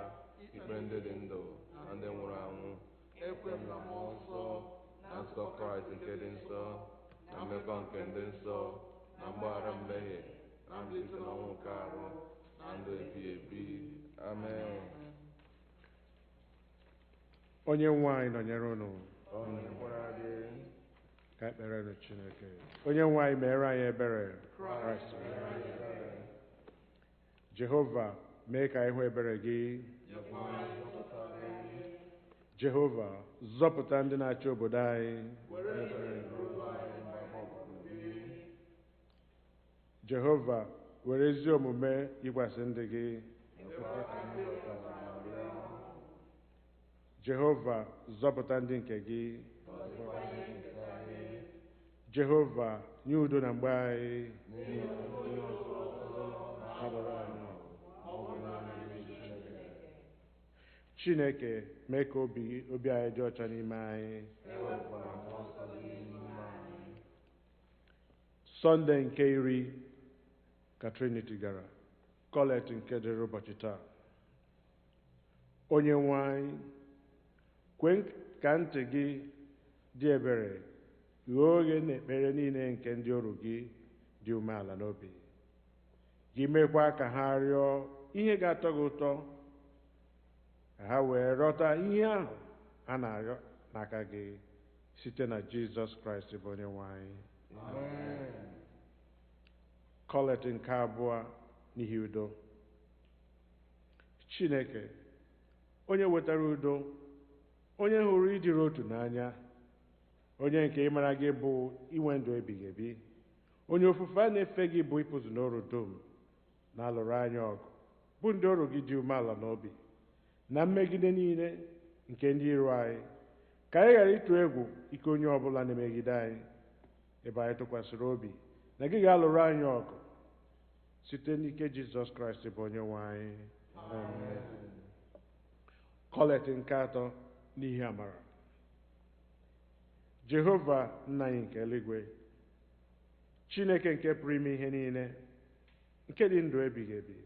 ikpe ndị dị ndụ na ndị nwụrụ anwụ. Ekwe m na mmụọ nsọ na nzukọ Kraịst nke dị nsọ, na mmekọ nke ndị nsọ, na mgbaghara mmehie, na mbilite n'ọnwụ nke arụ, na ndụ ebighị ebi. Amen. onye nwe anyị nọnyere unu. Ọ nọnyekwara gị. Ka ekpere nụ Chineke. Onye nwe anyị meere anyị ebere. Kraịst mere anyị ebere. Jehova, mee ka anyị hụ ebere gị. Nyekwa anyị nzọpụta gị. Jehova, zọpụta ndị na-achị obodo anyị. Were ebere bụrụ anyị mgbakọ ọgụgụ gị. Jehova, were ezi omume yikwasị ndị gị. Nyekwa ka ndị ọzara n'ọrịa. Jehova, zọpụta ndị nke gị. Gọzikwa ndị nke anyị. Jehova, nye udo na mgbe anyị. N'ihi na onye ọzọ na-abara anyị ma ọ bụ naanị Chineke. Chineke, mee ka obi anyị dị ọcha n'ime anyị. Ewekwala mmụọ nsọ gị n'ime anyị. Sọnde nke 10 ka Trinity gara, kọlet nke dịrị ụbọchị taa. Onye nwe anyị, kwe ka ntị gị dị ebere ghọọ oghe na ekpere niile nke ndị oru gị dị umeala n'obi. Gị mekwa ka ha rịọ ihe ga-atọ gị ụtọ, ka ha wee rọta ihe ahụ a na-arịọ n'aka gị site na Jizọs Kraịst bụ onye nwe anyị. Amen. Kọlet nke abụọ n'ihi udo. Chineke, onye wetara udo, onye hụrụ ịdịrị otu n'anya, onye nke ịmara gị bụ inwe ndụ ebighị ebi, onye ofufe a na-efe gị bụ ịpụzụ n'oru dum, na-alụrụ anyị ọgụ, bụ ndị ọrụ gị dị umeala n'obi, na mmegide niile nke ndị iro anyị, ka anyị ghara ịtụ egwu ike onye ọbụla na-emegide anyị, ebe anyị tụkwasịrị obi na gị ga-alụrụ anyị ọgụ site n'ike Jizọs Kraịst bụ onye nwe anyị. Amen. Kọlet nke atọ n'ihi amara. Jehova nna anyị nke eluigwe, Chineke nke pụrụ ime ihe niile, nke dị ndụ ebighị ebi,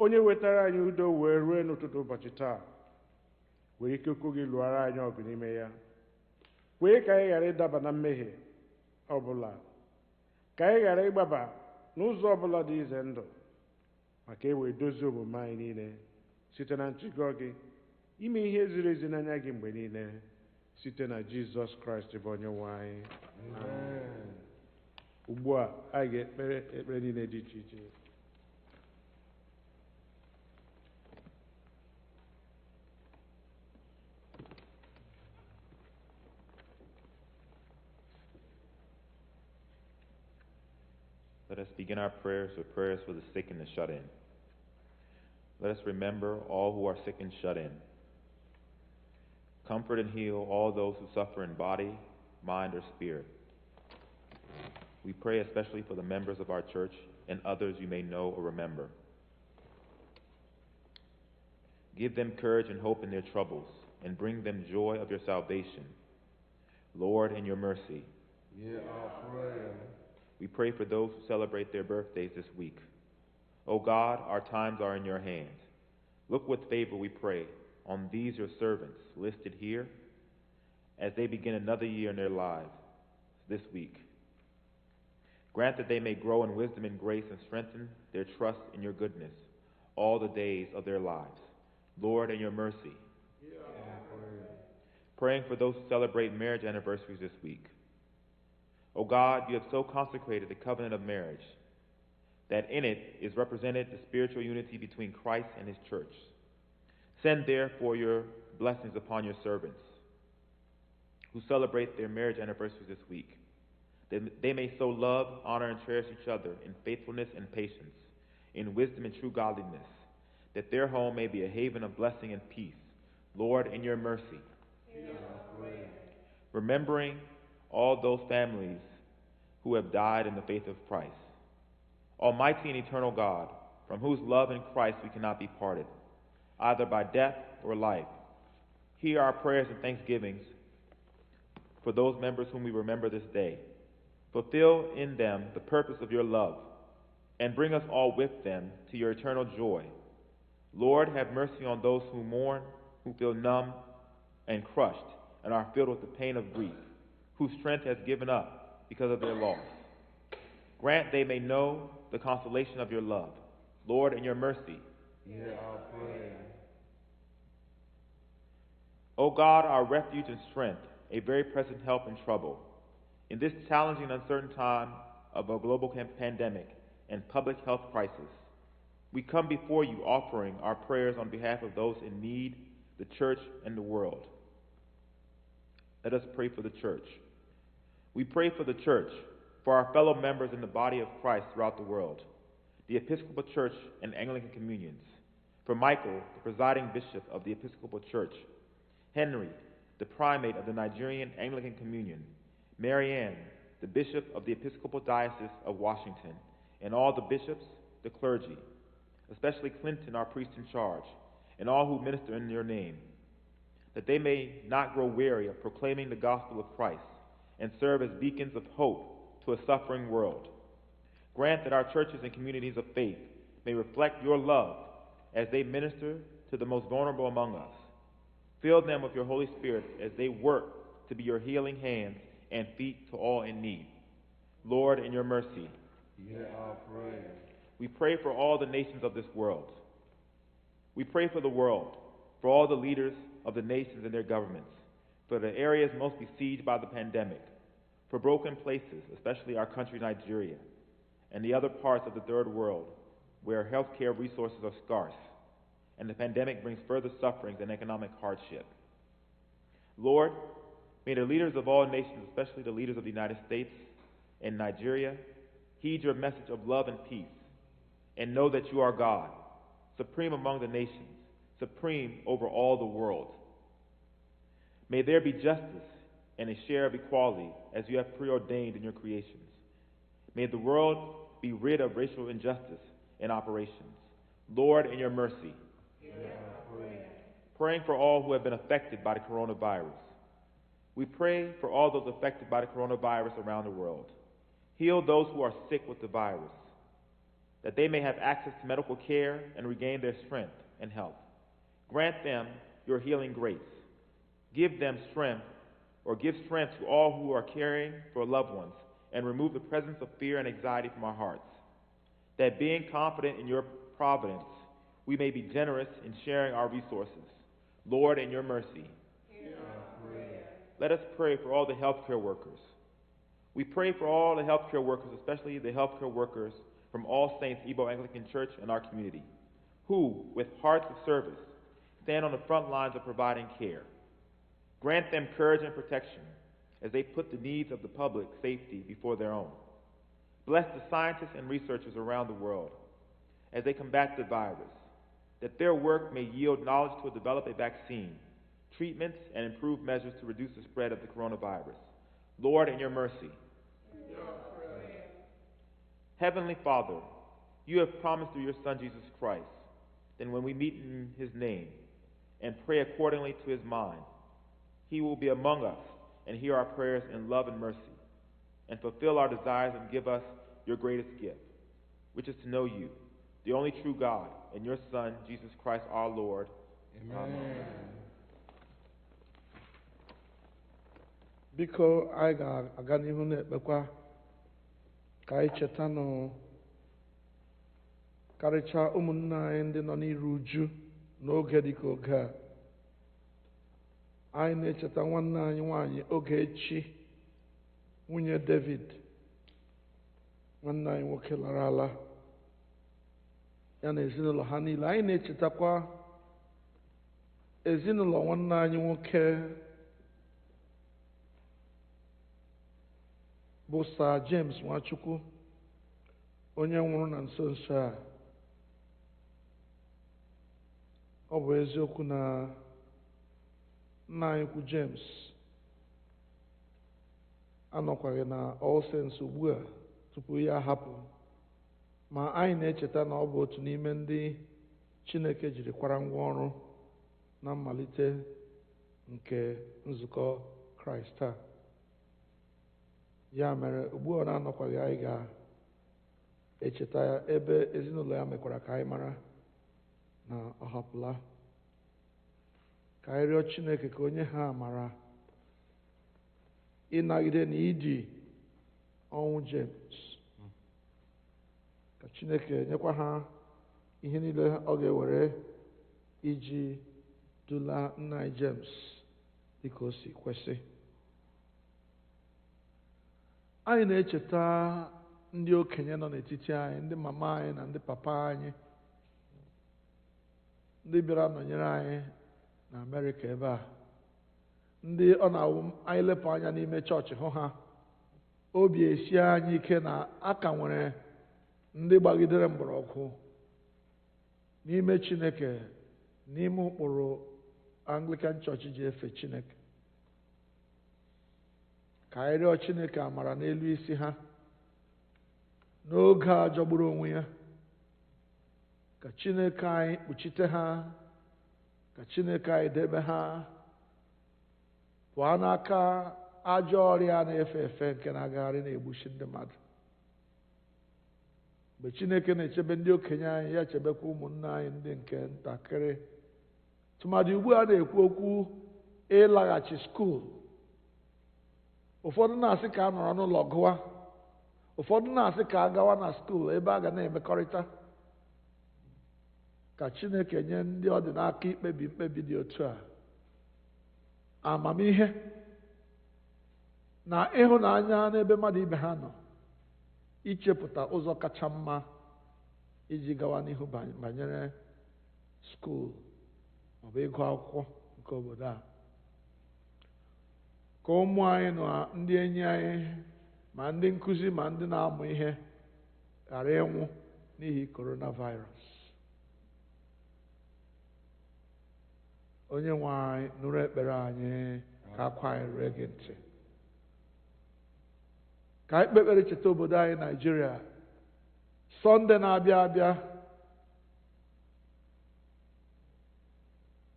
onye wetara anyị udo wee rue n'ụtụtụ ụbọchị taa, were ike okwu gị lụọra anyị ọgụ n'ime ya, kwee ka anyị ghara ịdaba na mmehie ọbụla, ka anyị ghara ịgbaba n'ụzọ ọbụla dị ize ndụ, maka e wee dozie omume anyị niile site na nchịkọ gị, ime ihe ziri ezi n'anya gị mgbe niile, site na Jizọs Kraịst bụ onye nwe anyị. Amen. Ugbu a anyị ga-ekpere ekpere niile dị iche iche. Let us begin our prayers with prayers for the sick and the shut in. Let us remember all who are sick and shut in. Comfort and heal all those who suffer in body, mind, or spirit. We pray especially for the members of our church and others you may know or remember. Give them courage and hope in their troubles, and bring them joy of your salvation. Lord, in your mercy, hear our prayer. we pray for those who celebrate their birthdays this week. O God, our times are in your hands. Look with favor, we pray, on these your servants listed here as they begin another year in their lives this week. Grant that they may grow in wisdom and grace and strengthen their trust in your goodness all the days of their lives. Lord, in your mercy, praying for those who celebrate marriage anniversaries this week. O God, you have so consecrated the covenant of marriage that in it is represented the spiritual unity between Christ and his church. Send therefore your blessings upon your servants who celebrate their marriage anniversaries this week, that they may so love, honor, and cherish each other in faithfulness and patience, in wisdom and true godliness, that their home may be a haven of blessing and peace. Lord, in your mercy, remembering all those families who have died in the faith of Christ. Almighty and eternal God, from whose love in Christ we cannot be parted, either by death or life, hear our prayers and thanksgivings for those members whom we remember this day. Fulfill in them the purpose of your love, and bring us all with them to your eternal joy. Lord, have mercy on those who mourn, who feel numb and crushed, and are filled with the pain of grief, whose strength has given up because of their loss. Grant they may know the consolation of your love. Lord, in your mercy, hear our prayer. O God, our refuge and strength, a very present help in trouble. In this challenging and uncertain time of a global pandemic and public health crisis, we come before you offering our prayers on behalf of those in need, the church, and the world. Let us pray for the church. We pray for the church, for our fellow members in the body of Christ throughout the world, the Episcopal Church and Anglican communions, for Michael, the presiding bishop of the Episcopal Church, Henry, the primate of the Nigerian Anglican Communion, Marianne, the bishop of the Episcopal Diocese of Washington, and all the bishops, the clergy, especially Clinton, our priest in charge, and all who minister in your name, that they may not grow weary of proclaiming the gospel of Christ and serve as beacons of hope to a suffering world. Grant that our churches and communities of faith may reflect your love as they minister to the most vulnerable among us. Fill them with your Holy Spirit as they work to be your healing hands and feet to all in need. Lord, in your mercy, hear our prayer. we pray for all the nations of this world. We pray for the world, for all the leaders of the nations and their governments, for the areas most besieged by the pandemic, for broken places, especially our country, Nigeria, and the other parts of the third world where healthcare resources are scarce and the pandemic brings further sufferings and economic hardship. Lord, may the leaders of all nations, especially the leaders of the United States and Nigeria, heed your message of love and peace and know that you are God, supreme among the nations, supreme over all the world. May there be justice and a share of equality as you have preordained in your creations. May the world be rid of racial injustice in operations. Lord, in your mercy, praying for all who have been affected by the coronavirus. We pray for all those affected by the coronavirus around the world. Heal those who are sick with the virus, that they may have access to medical care and regain their strength and health. Grant them your healing grace. Give them strength, or give strength to all who are caring for loved ones, and remove the presence of fear and anxiety from our hearts, that being confident in your providence, we may be generous in sharing our resources. Lord, in your mercy, let us pray for all the healthcare workers. We pray for all the healthcare workers, especially the healthcare workers from All Saints Igbo Anglican Church and our community, who, with hearts of service, stand on the front lines of providing care. Grant them courage and protection as they put the needs of the public safety before their own. Bless the scientists and researchers around the world as they combat the virus, that their work may yield knowledge to develop a vaccine, treatments, and improve measures to reduce the spread of the coronavirus. Lord, in your mercy. Heavenly Father, you have promised through your Son Jesus Christ that when we meet in his name and pray accordingly to his mind, he will be among us and hear our prayers in love and mercy, and fulfill our desires and give us your greatest gift, which is to know you, the only true God, and your Son, Jesus Christ our Lord. Amen. Biko anyị ga-aga n'ihu na-ekpekwa ka anyị cheta nụ karịchaa ụmụnne anyị ndị nọ n'iru uju n'oge dịka oge a. Anyị na-echeta nwanne anyị nwanyị Ogechi, nwunye David, nwanne anyị nwoke lara ala, ya na ezinụlọ ha niile. Anyị na-echetakwa ezinụlọ nwanne anyị nwoke bụ Sir James Nwachukwu, onye nwụrụ na nso nso a. Ọ bụ eziokwu na nna anyị kwu James anọkwaghị na All Saints ugbu a tupu ya hapụ, ma anyị na-echeta na ọ bụ otu n'ime ndị Chineke jiri kwara ngwa ọrụ na mmalite nke nzukọ Kraịst a. Ya mere ugbu a na-anọkwaghị, anyị ga-echeta ya ebe ezinụlọ ya mekwara ka anyị mara na ọ hapụla. Ka anyị rịọ Chineke ka onye ha amara ịnagide na idi ọnwụ James, ka Chineke nyekwa ha ihe niile ọ ga-ewere iji dula nna anyị James dịka o si kwesị. Anyị na-echeta ndị okenye nọ n'etiti anyị, ndị mama anyị na ndị papa anyị, ndị bịara nọnyere anyị na Amerịka ebe a, ndị ọ na-awụ anyị lepụ anya n'ime chọọchị hụ ha, obi esi anyị ike na aka nwere ndị gbagidere mgbọrọgwụ n'ime Chineke, n'ime ụkpụrụ Anglican Church ji efe Chineke. Ka anyị rịọ Chineke amara n'elu isi ha n'oge a jọgburu onwe ya. Ka Chineke anyị kpuchite ha, ka Chineke anyị debe ha pụọ n'aka ajọ ọrịa na-efe efe nke na-agagharị na-egbuchi ndị mmadụ. Mgbe Chineke na-echebe ndị okenye anyị, ya chebekwa ụmụnne anyị ndị nke ntakịrị. Tụmadị ugbu a na-ekwu okwu ịlaghachi skuul. Ụfọdụ na-asị ka a nọrọ n'ụlọ gụwa, ụfọdụ na-asị ka a gawa na skuul ebe a ga na-emekọrịta. Ka Chineke nye ndị ọ dị n'aka ikpebi mkpebi dị otu a amamihe na ịhụnanya n'ebe mmadụ ibe ha nọ, ichepụta ụzọ kacha mma iji gawa n'ihu banyere skuul maọbụ ịgụ akwụkwọ nke obodo a. Ka ụmụ anyị na ndị enyi anyị ma ndị nkụzi ma ndị na-amụ ihe ghara ịnwụ n'ihi coronavirus. Onye-nwe anyị nụrụ ekpere anyị, ka akwa anyị rue gị ntị. Ka anyị kpekpere cheta obodo anyị Naịjirịa. Sọnde na-abịa abịa,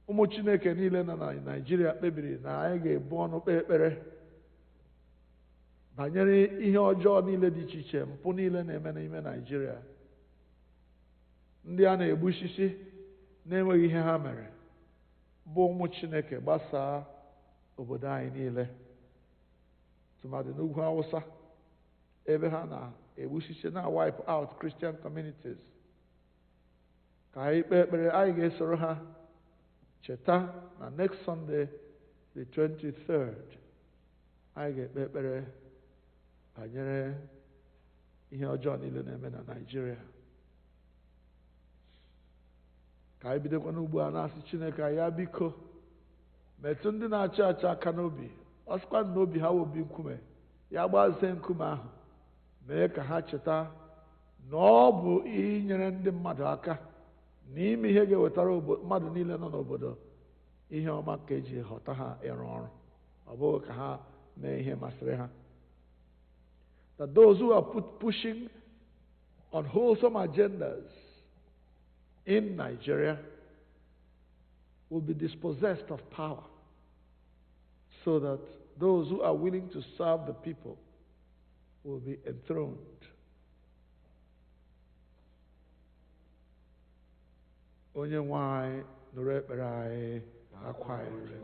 ụmụ Chineke niile nọ na Naịjirịa kpebiri na anyị ga-ebu ọnụ kpee ekpere banyere ihe ọjọọ niile dị iche iche, mpụ niile na-eme n'ime Naịjirịa, ndị a na-egbusisi na-enweghị ihe ha mere, bụ ụmụ Chineke gbasaa obodo anyị niile, tụmadị n'ugwu Awụsa ebe ha na-egbusisi na wipe out Christian communities. Ka anyị kpee ekpere. Anyị ga-esoro ha cheta na next Sunday the 23rd anyị ga-ekpe ekpere banyere ihe ọjọọ niile na-eme na Naịjirịa. Ka anyị bidokwa n'ugbu a na-asị Chineke ya biko metụ ndị na-achị achị aka n'obi. Ọ sịkwa na obi ha obi nkume, ya gbazie nkume ahụ, mee ka ha cheta na ọ bụ inyere ndị mmadụ aka n'ime ihe ga-ewetara mmadụ niile nọ n'obodo ihe ọma ka eji ghọta ha ịrụ ọrụ. Ọ bụghị ka ha mee ihe masịrị ha. That those who are pushing unwholesome agendas in Nigeria will be dispossessed of power, so that those who are willing to serve the people will be enthroned. Onye-nwe-ayi nụrụ ekpere anyị, akwa anyị.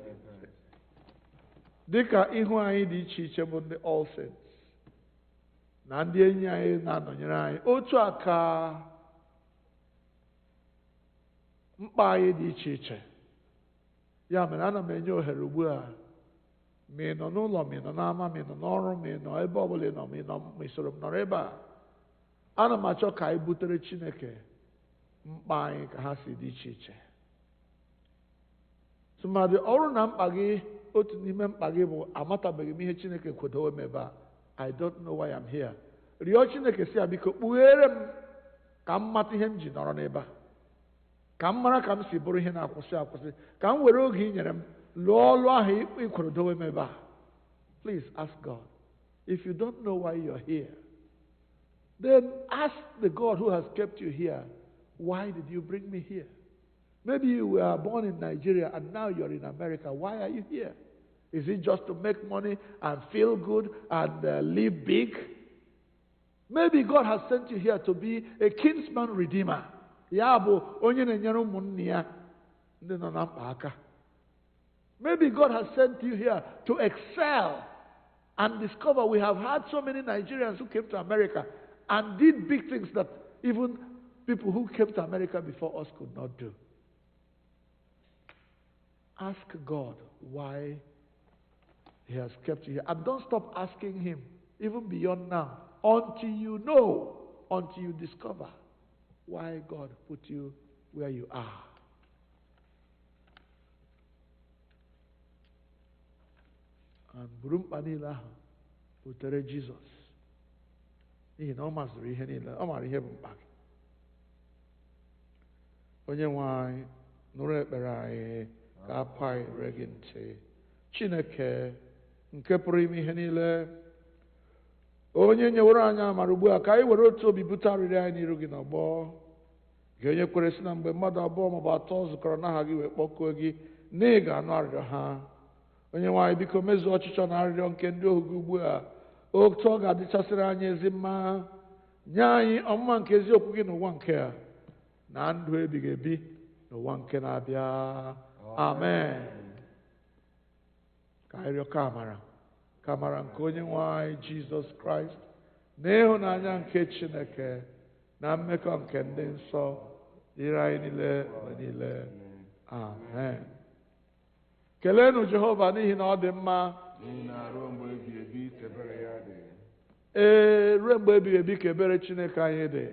Dịka ihu anyị dị iche iche bụ ndị All Saints na ndị enyi anyị na-anọnyere anyị, otu a ka mkpa anyị dị iche iche. Ya mere ana m enye ohere ugbu a, ma ị nọ n'ụlọ, ma ị nọ n'ama, ma ị nọ n'ọrụ, ma ị nọ ebe ọbụla ị nọ, ma ị soro m nọrọ ebe a, ana m achọ ka anyị butere Chineke mkpa anyị ka ha si dị iche iche. Tụmadị ọrụ na mkpa gị, otu n'ime mkpa gị bụ amatabeghị m ihe Chineke kwedowe m ebe a. I don't know why I'm here. Rịọ Chineke si ya, biko kpughere m ka m mata ihe m ji nọrọ n'ebe a, ka m mara ka m si bụrụ ihe na-akwụsị akwụsị, ka m were oge ị nyere m lụọ ọlụ ahụ ikwedowe m ebe a. Please ask God. If you don't know why you're here, then ask the God who has kept you here, why did you bring me here? Maybe you were born in Nigeria and now you're in America. Why are you here? Is it just to make money and feel good and live big? Maybe God has sent you here to be a kinsman redeemer. Ya bụ onye na-enyere ụmụnne ya ndị nọ na mkpa aka. Maybe God has sent you here to excel and discover. We have had so many Nigerians who came to America and did big things that even people who came to America before us could not do. Ask God why He has kept you here. And don't stop asking Him, even beyond now, until you know, until you discover why God put you where you are. And buru mkpa niile ahụ butere Jizọs, n'ihi na ọ masịrị ihe niile, ọ maara ihe bụ mkpa gị. Onye-nwe-ayi nụrụ ekpere anyị, ka akwa anyị ree gị ntị. Chineke nke pụrụ ime ihe niile, onye nyewere anyị amara ugbu a, ka anyị were otu obi bute arịrịọ anyị n'iru gị n'ọgbọ. Gị onye kwere si na mgbe mmadụ abụọ maọbụ atọ zukọrọ n'aha gị wee kpọkuo gị, na ị ga-anụ arịrịọ ha. Onye-nwe-anyị, biko mezuo ọchịchọ na arịrịọ nke ndị ohu gị ugbu a, otu ọ ga-adịchasịrị anyị ezi mma. Nye anyị ọmụma nke eziokwu gị n'ụwa nke a, na ndụ ebighị ebi n'ụwa nke na-abịa. Amen. Ka anyị rịọ ka amara nke Onye-nwe-anyị Jizọs Kraịst, na ịhụnanya nke Chineke, na mmekọ nke ndị nsọ dịrị anyị niile mgbe niile. Amen. Keleenụ Jehova n'ihi na ọ dị mma. N'ihi na ruo mgbe ebighị ebi ka ebere ya dị. Ee, ruo mgbe ebighị ebi ka ebere Chineke anyị dị.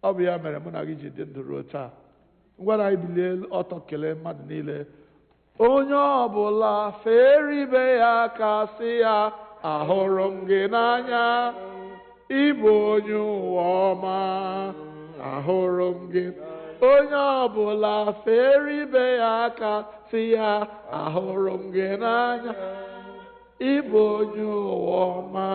Ọ bụ ya mere mụ na gị ji dị ndụ ruo taa. Ngwara anyị bilie ọtọ kelee mmadụ niile. Onye ọbụla fere ibe ya aka sị ya, ahụrụ m gị n'anya, ịbụ onye ụwa ọma, ahụrụ m gị. Onye ọbụla fere ibe ya aka sị ya, ahụrụ m gị n'anya, ịbụ onye ụwa ọma,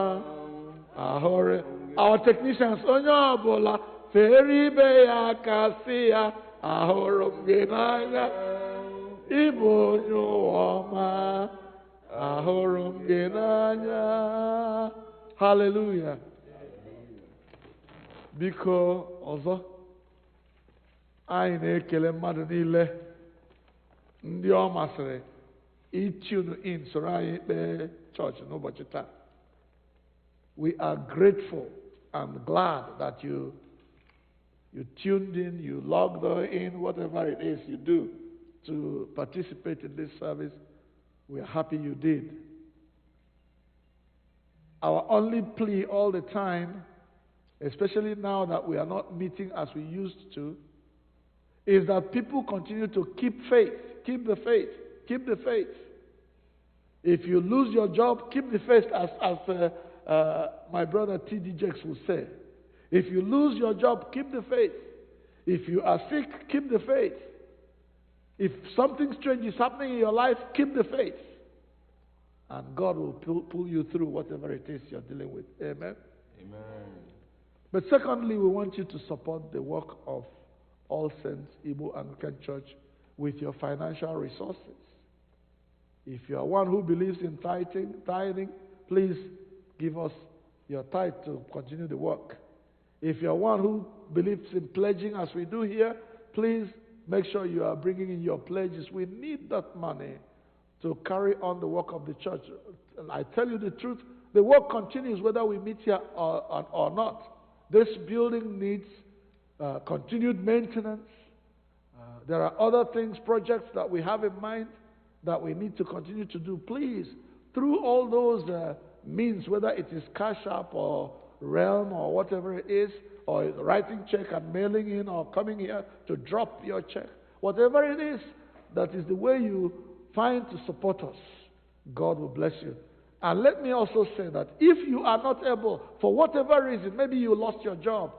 ahụrụ. Our technicians, onye ọbụla fere ibe ya aka sị ya, ahụrụ m gị n'anya, ịbụ onye ụwa ọma, ahụrụ m gị n'anya. Hallelujah. Biko ọzọ, anyị na-ekele mmadụ niile ndị ọ masịrị itune in soro anyị kpee chọọchị n'ụbọchị taa. We are grateful and glad that you tuned in, you logged in, whatever it is you do to participate in this service. We are happy you did. Our only plea all the time, especially now that we are not meeting as we used to, is that people continue to keep faith, keep the faith, keep the faith. If you lose your job, keep the faith, as my brother T.D. Jakes will say. If you lose your job, keep the faith. If you are sick, keep the faith. If something strange is happening in your life, keep the faith. and God will pull you through whatever it is you're dealing with. Amen? Amen. But secondly, we want you to support the work of All Saints Igbo Anglican Church with your financial resources. If you are one who believes in tithing, please give us your tithe to continue the work. If you are one who believes in pledging as we do here, please make sure you are bringing in your pledges. We need that money to carry on the work of the church. And I tell you the truth, the work continues whether we meet here or not. This building needs continued maintenance. There are other things, projects that we have in mind that we need to continue to do. Please, through all those means, whether it is Cash App or Realm or whatever it is, or writing check and mailing in or coming here to drop your check, whatever it is, that is the way you find to support us. God will bless you. And let me also say that if you are not able, for whatever reason, maybe you lost your job,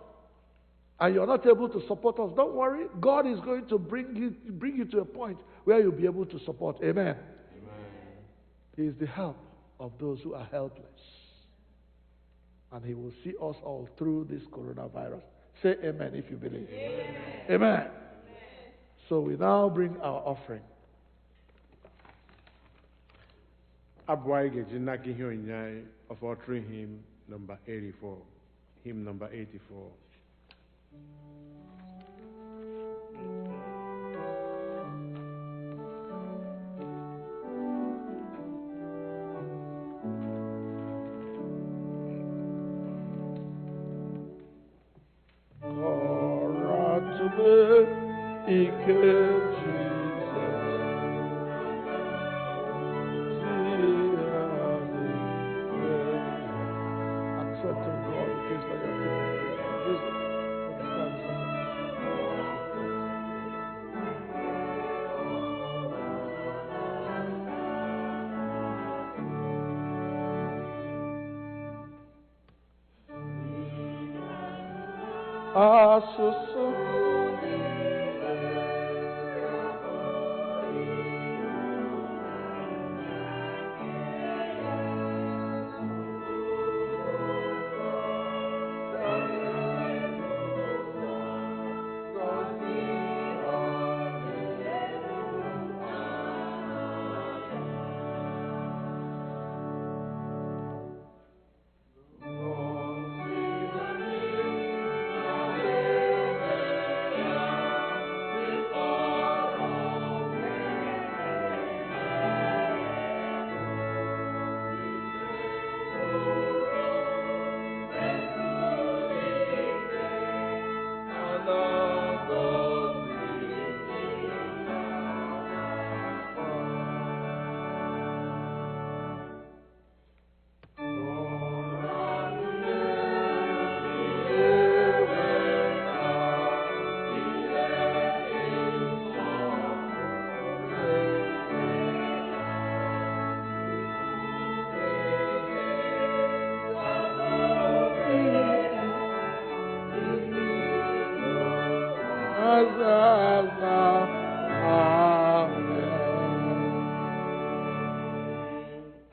and you're not able to support us, don't worry. God is going to bring you to a point where you'll be able to support. Amen. Amen. He is the help of those who are helpless. And He will see us all through this coronavirus. Say amen if you believe. Amen. Amen. So we now bring our offering. Abụ anyị ga-eji n'aka ihe onyinye anyị of offering hymn number 84. Hymn number 84.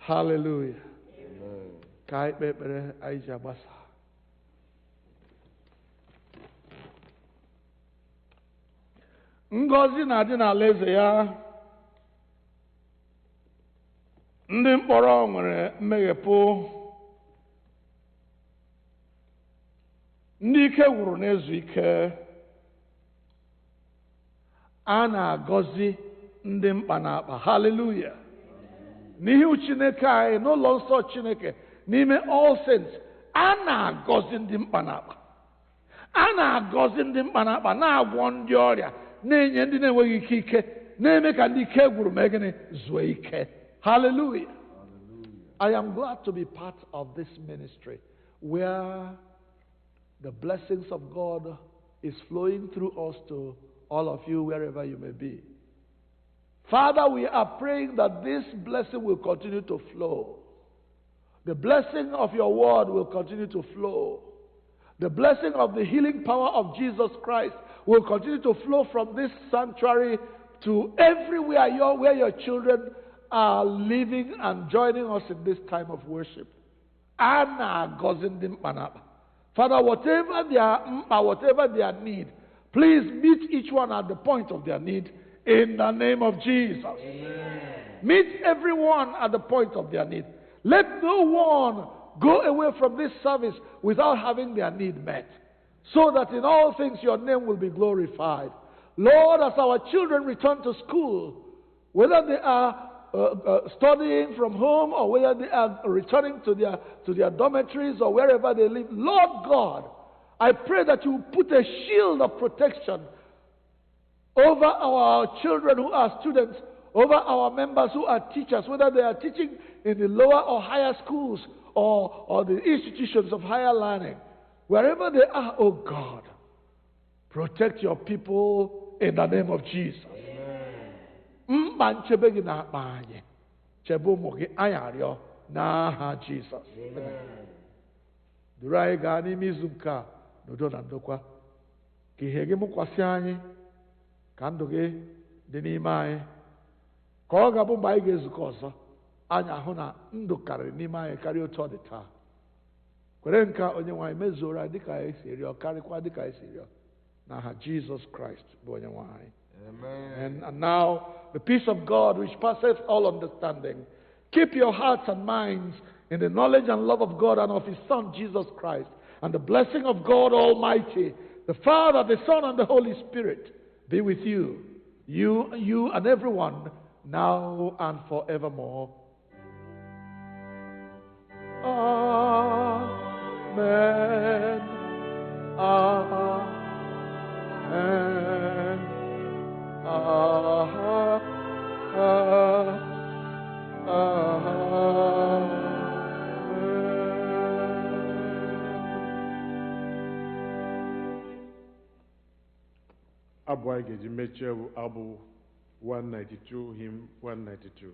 Hallelujah. Ka anyị kpee ekpere anyị ji agbasa. Ngọzi na-adị n'alaeze ya. Ndị mkpọrọ nwere mmeghepụ. Ndị ike gwụrụ na-ezu ike. A na-agọzi ndị mkpa na-akpa. Hallelujah. N'ihu Chineke anyị n'ụlọ nsọ Chineke n'ime All Saints, a na-agọzi ndị mkpa na-akpa. A na-agọzi ndị mkpa na-akpa, na-agwọ ndị ọrịa, na-enye ndị na-enweghị ike, na-eme ka ndị ike gwụrụ ma gịnị zuo ike. Hallelujah. I am glad to be part of this ministry where the blessings of God is flowing through us to all of you wherever you may be. Father, we are praying that this blessing will continue to flow. The blessing of your word will continue to flow. The blessing of the healing power of Jesus Christ will continue to flow from this sanctuary to everywhere where your children are living and joining us in this time of worship. Anna Gozindim Manaba. Father, whatever their need, please meet each one at the point of their need in the name of Jesus. Amen. Meet everyone at the point of their need. Let no one go away from this service without having their need met, so that in all things your name will be glorified. Lord, as our children return to school, whether they are studying from home or whether they are returning to their dormitories or wherever they live, Lord God, I pray that you put a shield of protection over our children who are students, over our members who are teachers, whether they are teaching in the lower or higher schools or the institutions of higher learning. Wherever they are, oh God, protect your people in the name of Jesus. Jesus. Durai gani mizumka nodo nandokwa ki hege mukwasi anyị ka ndụ gị dị n'ime anyị ka ọ ga-abụ mgbe anyị ga-ezukọ ọzọ anyị ahụ na ndụ karịrị n'ime anyị karịa otu ọ dị taa. Kwere nka Onye-nwe-ayi mezuoro anyị dịka anyị si rịọ karịkwa dịka anyị si rịọ n'aha Jesus Christ bụ Onye-nwe-ayi. Amen. And now the peace of God which passeth all understanding, keep your hearts and minds in the knowledge and love of God and of His Son Jesus Christ, and the blessing of God Almighty, the Father, the Son, and the Holy Spirit be with you, you and everyone, now and forevermore. Amen. Amen. Abụ anyị ga-eji mechie bụ abụ 192, hymn 192.